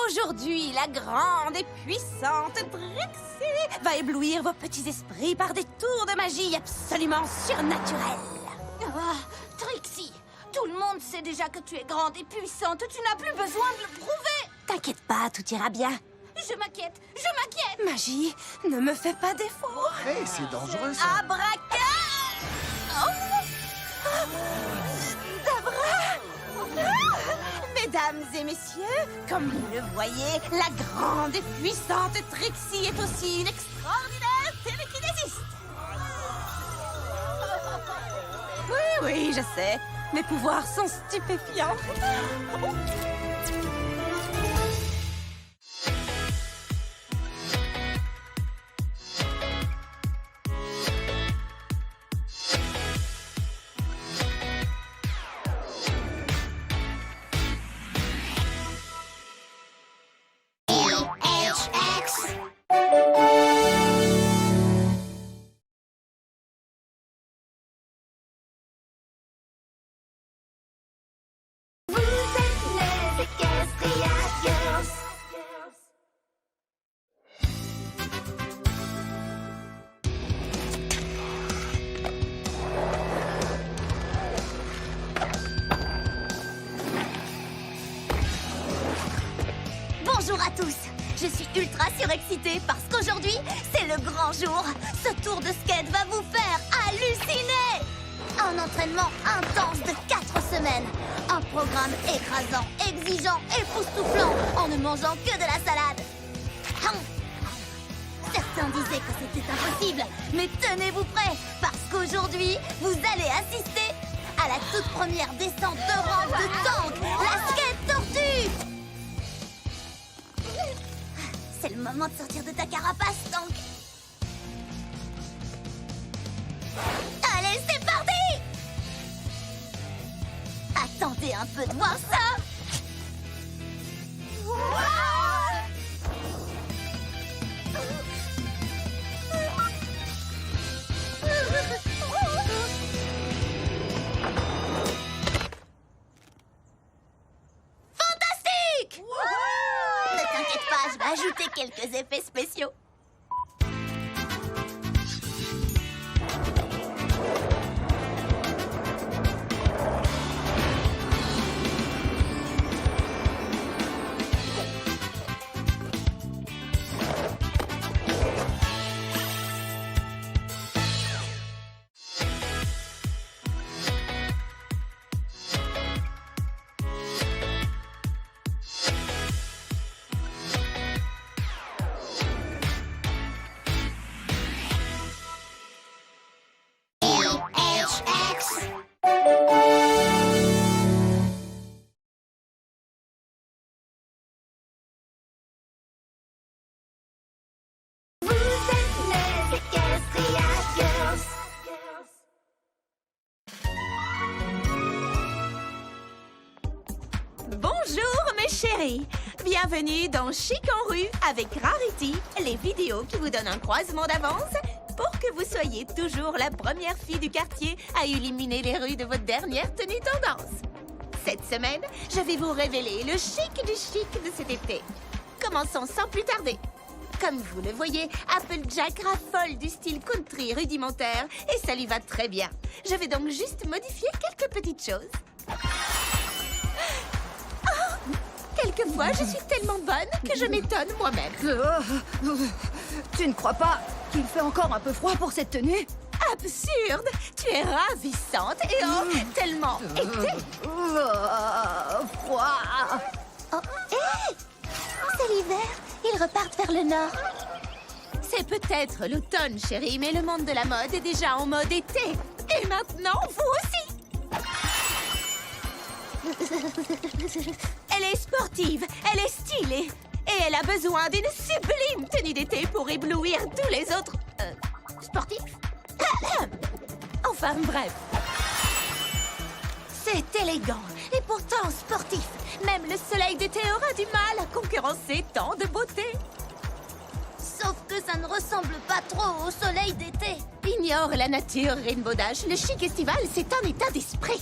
Aujourd'hui, la grande et puissante Trixie va éblouir vos petits esprits par des tours de magie absolument surnaturels. Trixie, tout le monde sait déjà que tu es grande et puissante. Tu n'as plus besoin de le prouver. T'inquiète pas, tout ira bien. Je m'inquiète, je m'inquiète. Magie, ne me fais pas défaut. Hé, c'est dangereux, ça. Abraca! Mesdames et messieurs, comme vous le voyez, la grande et puissante Trixie est aussi une extraordinaire télékinésiste. Oui, je sais. Mes pouvoirs sont stupéfiants. Bonjour à tous. Je suis ultra surexcitée parce qu'aujourd'hui, c'est le grand jour. Ce tour de skate va vous faire halluciner. Un entraînement intense de 4 semaines. Un programme écrasant, exigeant, époustouflant, en ne mangeant que de la salade. Certains disaient que c'était impossible, mais tenez-vous prêts, parce qu'aujourd'hui, vous allez assister à la toute première descente de rampe de Tank, la skate tortue. C'est le moment de sortir de ta carapace, Tank. Allez, c'est parti! Attendez un peu de voir ça. Fantastique! Ne t'inquiète pas, je vais ajouter quelques effets spéciaux. chéris, bienvenue dans Chic en rue avec Rarity, les vidéos qui vous donnent un croisement d'avance pour que vous soyez toujours la première fille du quartier à illuminer les rues de votre dernière tenue tendance. Cette semaine, je vais vous révéler le chic du chic de cet été. Commençons sans plus tarder. Comme vous le voyez, Applejack raffole du style country rudimentaire et ça lui va très bien. Je vais donc juste modifier quelques petites choses. Quelquefois, je suis tellement bonne que je m'étonne moi-même. Tu ne crois pas qu'il fait encore un peu froid pour cette tenue? Absurde! Tu es ravissante et tellement été. Froid. Oh, hé! C'est l'hiver. Ils repartent vers le nord. C'est peut-être l'automne, chérie, mais le monde de la mode est déjà en mode été. Et maintenant, vous aussi! Elle est sportive, elle est stylée. Et elle a besoin d'une sublime tenue d'été pour éblouir tous les autres... sportifs? Enfin, bref. C'est élégant et pourtant sportif. Même le soleil d'été aura du mal à concurrencer tant de beauté. Sauf que ça ne ressemble pas trop au soleil d'été. Ignore la nature, Rainbow Dash. Le chic estival, c'est un état d'esprit.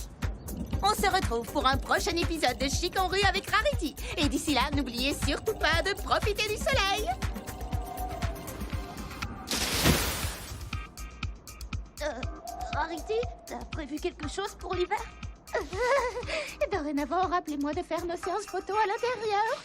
On se retrouve pour un prochain épisode de Chic en rue avec Rarity. Et d'ici là, n'oubliez surtout pas de profiter du soleil. Rarity, t'as prévu quelque chose pour l'hiver? Dorénavant, rappelez-moi de faire nos séances photo à l'intérieur.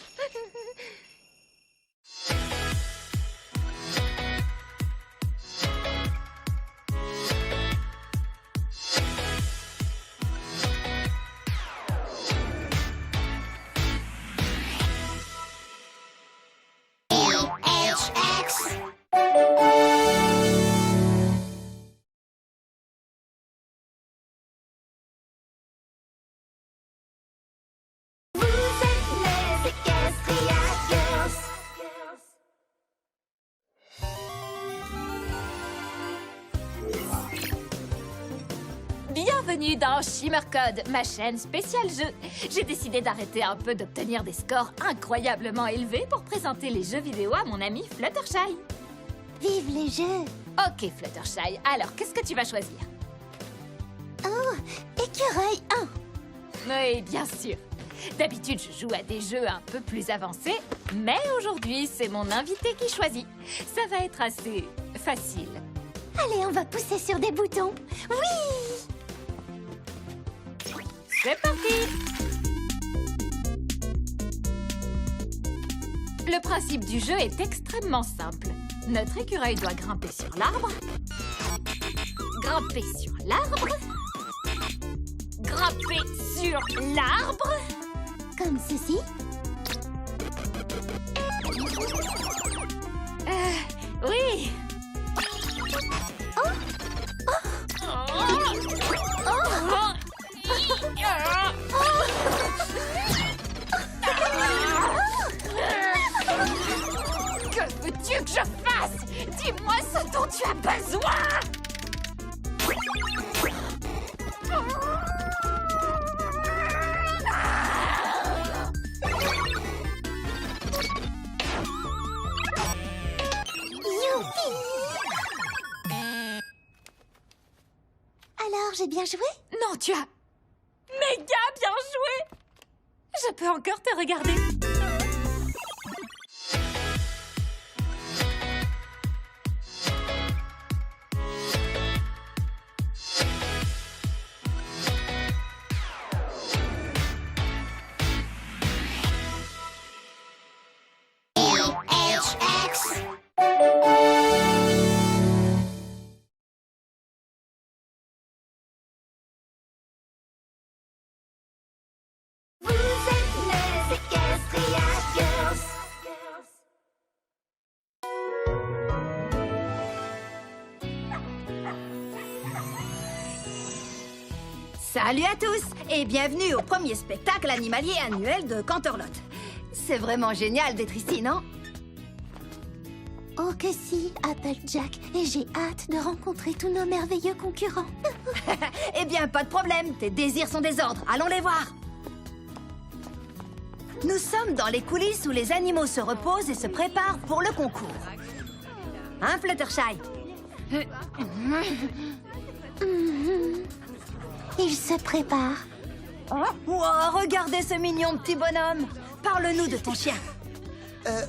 Bienvenue dans Shimmer Code, ma chaîne spéciale jeux. J'ai décidé d'arrêter un peu d'obtenir des scores incroyablement élevés pour présenter les jeux vidéo à mon ami Fluttershy. Vive les jeux! Ok Fluttershy, alors qu'est-ce que tu vas choisir? Oh, écureuil 1. Oui, bien sûr. D'habitude, je joue à des jeux un peu plus avancés, mais aujourd'hui, c'est mon invité qui choisit. Ça va être assez facile. Allez, on va pousser sur des boutons. Oui! C'est parti! Le principe du jeu est extrêmement simple. Notre écureuil doit grimper sur l'arbre. Grimper sur l'arbre. Grimper sur l'arbre. Comme ceci. Oui. Que veux-tu que je fasse? Dis-moi ce dont tu as besoin! Alors, j'ai bien joué? Non, tu as méga bien joué! Je peux encore te regarder. Salut à tous et bienvenue au premier spectacle animalier annuel de Canterlot. C'est vraiment génial d'être ici, non? Oh que si, Applejack, et j'ai hâte de rencontrer tous nos merveilleux concurrents. Eh bien, pas de problème, tes désirs sont des ordres, allons les voir. Nous sommes dans les coulisses où les animaux se reposent et se préparent pour le concours. Hein, Fluttershy? Il se prépare. Wow, regardez ce mignon petit bonhomme. Parle-nous de ton chien.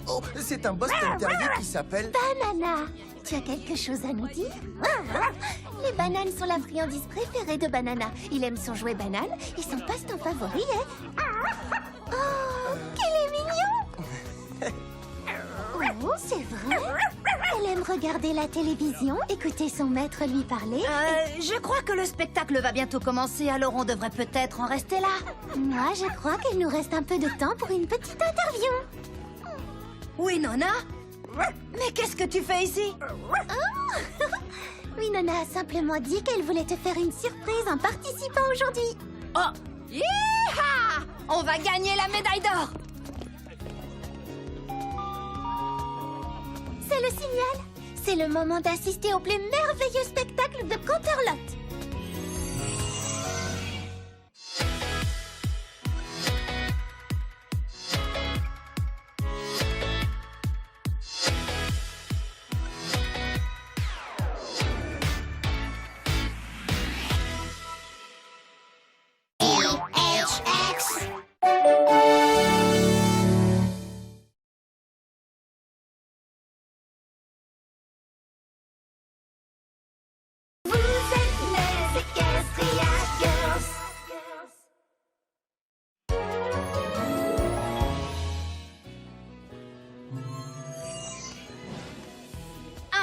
Oh, c'est un Boston Terrier qui s'appelle... Banana. Tu as quelque chose à nous dire? Les bananes sont la friandise préférée de Banana. Il aime son jouet banane et son passe-temps favori est... Oh, qu'il est mignon! Oh, c'est vrai? Elle aime regarder la télévision, écouter son maître lui parler. Je crois que le spectacle va bientôt commencer, alors on devrait peut-être en rester là. Moi, je crois qu'il nous reste un peu de temps pour une petite interview. Winona? Mais qu'est-ce que tu fais ici? Oh Winona a simplement dit qu'elle voulait te faire une surprise en participant aujourd'hui. Oh! Yeeha! On va gagner la médaille d'or! C'est le signal. C'est le moment d'assister au plus merveilleux spectacle de Canterlot.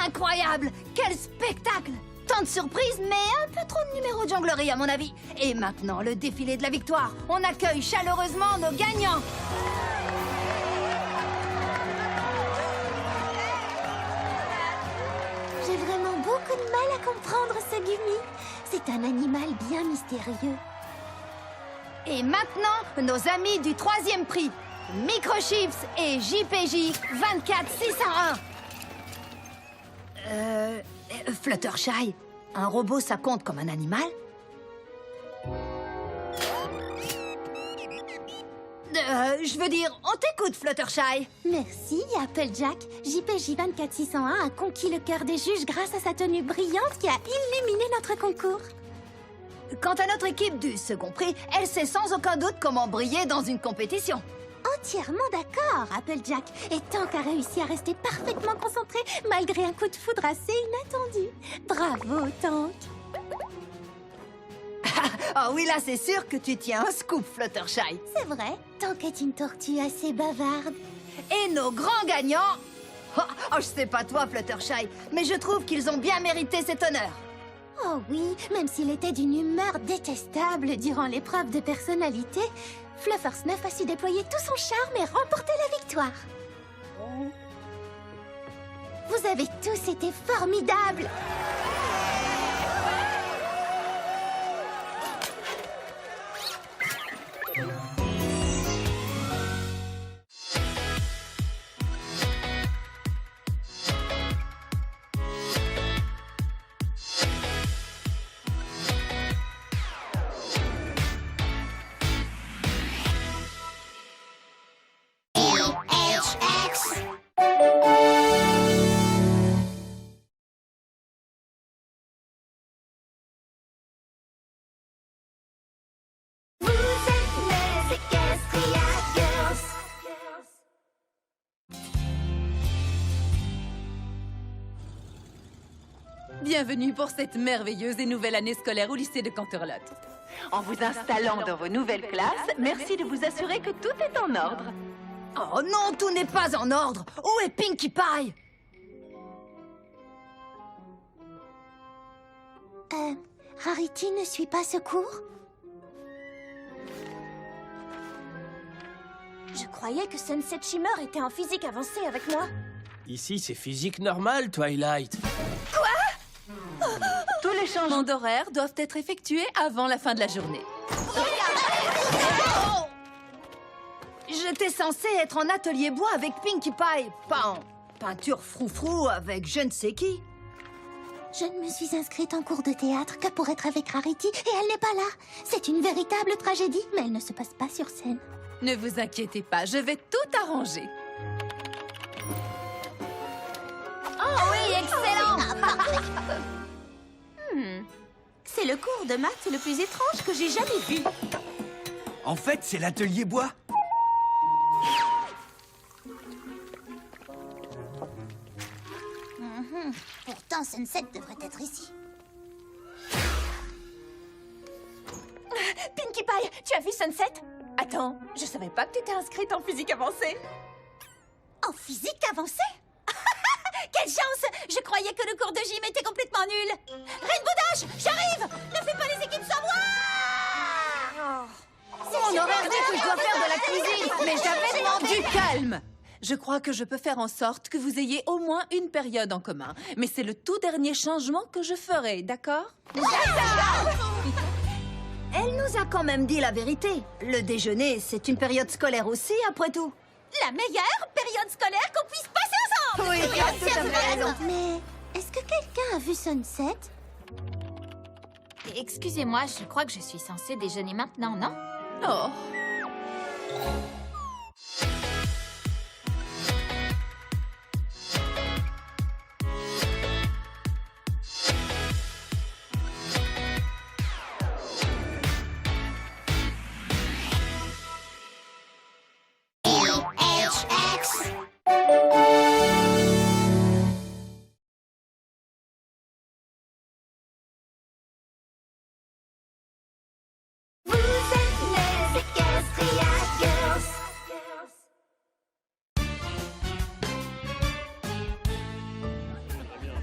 Incroyable! Quel spectacle! Tant de surprises, mais un peu trop de numéros de jonglerie à mon avis. Et maintenant, le défilé de la victoire. On accueille chaleureusement nos gagnants. J'ai vraiment beaucoup de mal à comprendre ce Gumi. C'est un animal bien mystérieux. Et maintenant, nos amis du 3e prix. Microchips et JPJ 24601. Fluttershy, un robot, ça compte comme un animal? Je veux dire, on t'écoute, Fluttershy. Merci, Applejack. JPJ 24601 a conquis le cœur des juges grâce à sa tenue brillante qui a illuminé notre concours. Quant à notre équipe du second prix, elle sait sans aucun doute comment briller dans une compétition. Entièrement d'accord, Applejack. Et tant qu'à réussi à rester parfaitement concentré malgré un coup de foudre assez inattendu. Bravo, Tank. Ah oui, là, c'est sûr que tu tiens un scoop, Fluttershy. C'est vrai, Tank est une tortue assez bavarde. Et nos grands gagnants... Oh, je sais pas toi, Fluttershy, mais je trouve qu'ils ont bien mérité cet honneur. Oh oui, même s'il était d'une humeur détestable durant l'épreuve de personnalité, Fluffers 9 a su déployer tout son charme et remporter la victoire. Vous avez tous été formidables. Bienvenue pour cette merveilleuse et nouvelle année scolaire au lycée de Canterlot. En vous installant dans vos nouvelles classes, merci de vous assurer que tout est en ordre. Oh non, tout n'est pas en ordre. Où est Pinkie Pie? Rarity ne suit pas ce cours? Je croyais que Sunset Shimmer était en physique avancée avec moi. Ici, c'est physique normale, Twilight. Tous les changements d'horaire doivent être effectués avant la fin de la journée. J'étais censée être en atelier bois avec Pinkie Pie, pas en peinture froufrou avec je ne sais qui. Je ne me suis inscrite en cours de théâtre que pour être avec Rarity et elle n'est pas là. C'est une véritable tragédie, mais elle ne se passe pas sur scène. Ne vous inquiétez pas, je vais tout arranger. Oh oui, excellent! C'est le cours de maths le plus étrange que j'ai jamais vu. En fait, c'est l'atelier bois. Pourtant, Sunset devrait être ici. Pinkie Pie, tu as vu Sunset? Attends, je savais pas que tu étais inscrite en physique avancée. En physique avancée? Quelle chance! Je croyais que le cours de gym était complètement nul. Rainbow Dash, j'arrive! Ne fais pas les équipes sans moi! On aurait dit que je dois faire de la cuisine, mais j'avais demandé... Du calme! Je crois que je peux faire en sorte que vous ayez au moins une période en commun. Mais c'est le tout dernier changement que je ferai, d'accord? Elle nous a quand même dit la vérité. Le déjeuner, c'est une période scolaire aussi, après tout. La meilleure période scolaire qu'on puisse passer ensemble! Oui, tu as tout à fait raison. Mais est-ce que quelqu'un a vu Sunset? Excusez-moi, je crois que je suis censée déjeuner maintenant, non? Oh.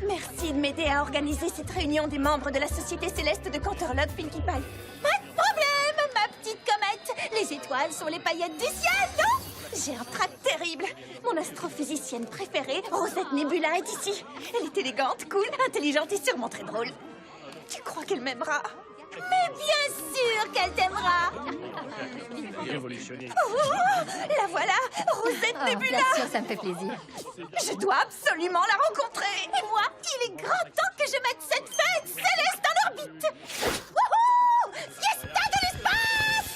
Merci de m'aider à organiser cette réunion des membres de la Société Céleste de Canterlot, Pinkie Pie. Pas de problème, ma petite comète! Les étoiles sont les paillettes du ciel, non? J'ai un trac terrible. Mon astrophysicienne préférée, Rosette Nebula, est ici. Elle est élégante, cool, intelligente et sûrement très drôle. Tu crois qu'elle m'aimera? Mais bien sûr qu'elle t'aimera! Oh, la voilà, Rosette Nebula! Bien sûr, ça me fait plaisir. Je dois absolument la rencontrer. Et moi, il est grand temps que je mette cette fête céleste en orbite! Wouhou! Fiesta de l'espace!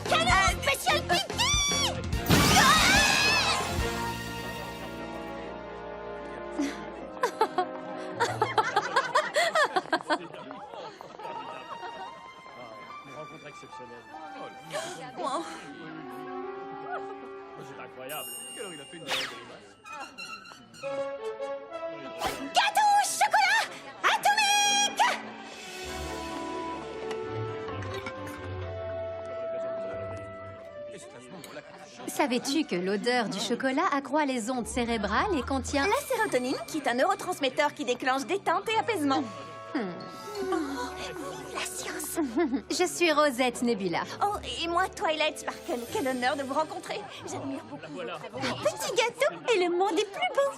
Canon spécial Pinkie! Une rencontre exceptionnelle. Oh. C'est incroyable. Quelle heure il a fait une Gâteau au chocolat atomique! Savais-tu que l'odeur du chocolat accroît les ondes cérébrales et contient... La sérotonine, qui est un neurotransmetteur qui déclenche détente et apaisement. La science! Je suis Rosette Nebula. Oh, et moi, Twilight Sparkle. Quel honneur de vous rencontrer. J'admire beaucoup. Petit gâteau et le monde est plus beau!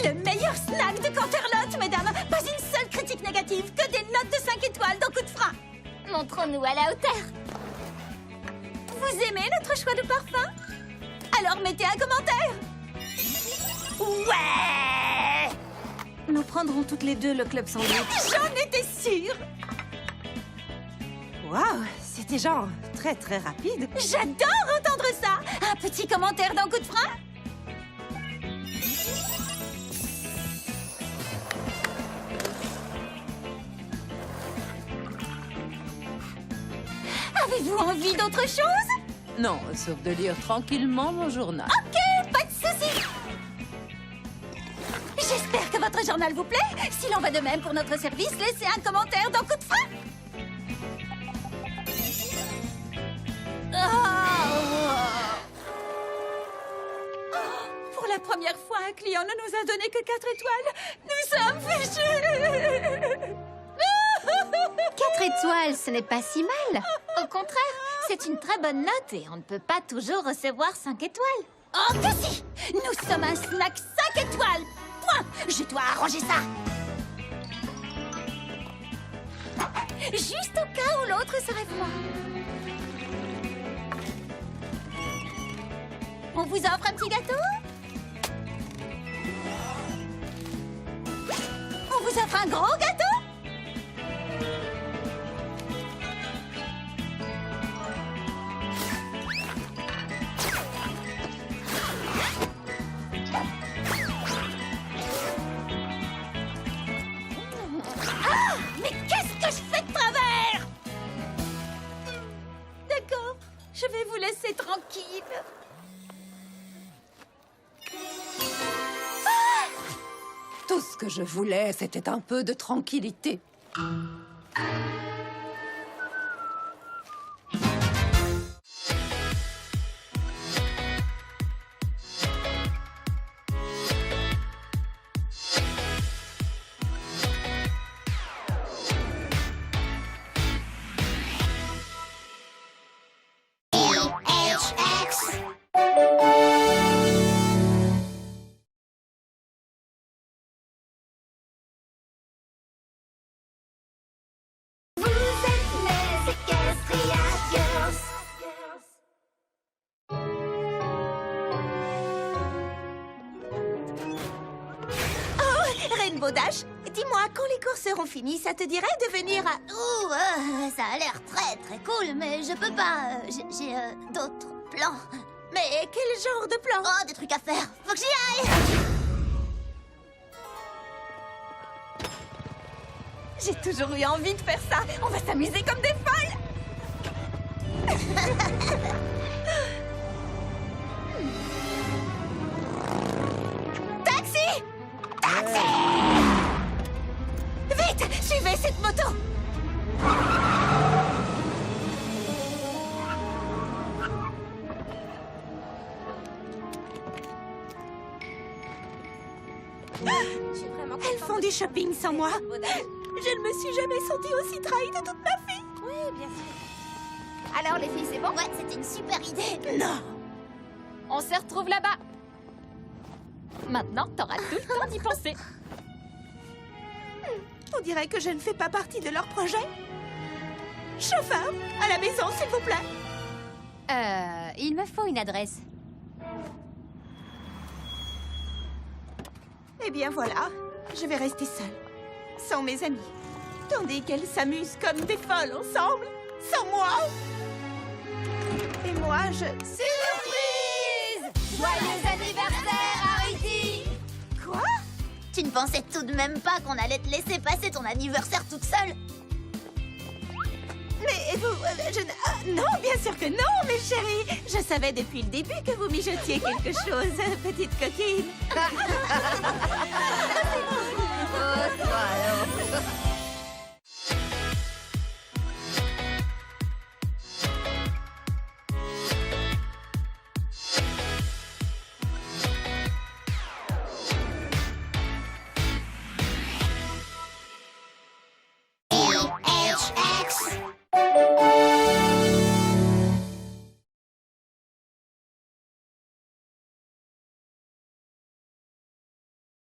Le meilleur snack de Canterlot, mesdames! Pas une seule critique négative, que des notes de 5 étoiles dans Coup de frein! Montrons-nous à la hauteur. Vous aimez notre choix de parfum? Alors mettez un commentaire! Ouais! Nous prendrons toutes les deux le club sandwich. J'en étais sûre! Waouh, c'était genre très très rapide. J'adore entendre ça! Un petit commentaire dans Coup de frein? Avez-vous envie d'autre chose? Non, sauf de lire tranquillement mon journal. Ok, pas de soucis. J'espère que votre journal vous plaît. S'il en va de même pour notre service, laissez un commentaire dans Coup de frein. Pour la première fois, un client ne nous a donné que 4 étoiles. Nous sommes fichus. 4 étoiles, ce n'est pas si mal. Au contraire, c'est une très bonne note et on ne peut pas toujours recevoir 5 étoiles. Oh que si! Nous sommes un snack 5 étoiles. Point. Je dois arranger ça. Juste au cas où l'autre serait froid. On vous offre un petit gâteau? On vous offre un gros gâteau? Ah! Mais qu'est-ce que je fais de travers? D'accord, je vais vous laisser tranquille. Tout ce que je voulais, c'était un peu de tranquillité. Rainbow Dash, dis-moi, quand les cours seront finis, ça te dirait de venir à... Ouh, ça a l'air très très cool, mais je peux pas. J'ai d'autres plans. Mais quel genre de plan? Oh, des trucs à faire. Faut que j'y aille. J'ai toujours eu envie de faire ça. On va s'amuser comme des folles. Taxi! Taxi! Vite, suivez cette moto. Elles font du shopping sans moi. Je ne me suis jamais sentie aussi trahie de toute ma vie. Oui, bien sûr. Alors les filles, c'est bon? Ouais, c'était une super idée. Non. On se retrouve là-bas. Maintenant, t'auras tout le temps d'y penser. On dirait que je ne fais pas partie de leur projet. Chauffeur, à la maison, s'il vous plaît. Il me faut une adresse. Eh bien voilà, je vais rester seule, sans mes amis, tandis qu'elles s'amusent comme des folles ensemble, sans moi. Et moi, je... Surprise! Joyeux anniversaire, Harity! Quoi? Tu ne pensais tout de même pas qu'on allait te laisser passer ton anniversaire toute seule? Mais vous... non, bien sûr que non, mes chéris. Je savais depuis le début que vous mijotiez quelque chose, petite coquine. Oh, toi alors.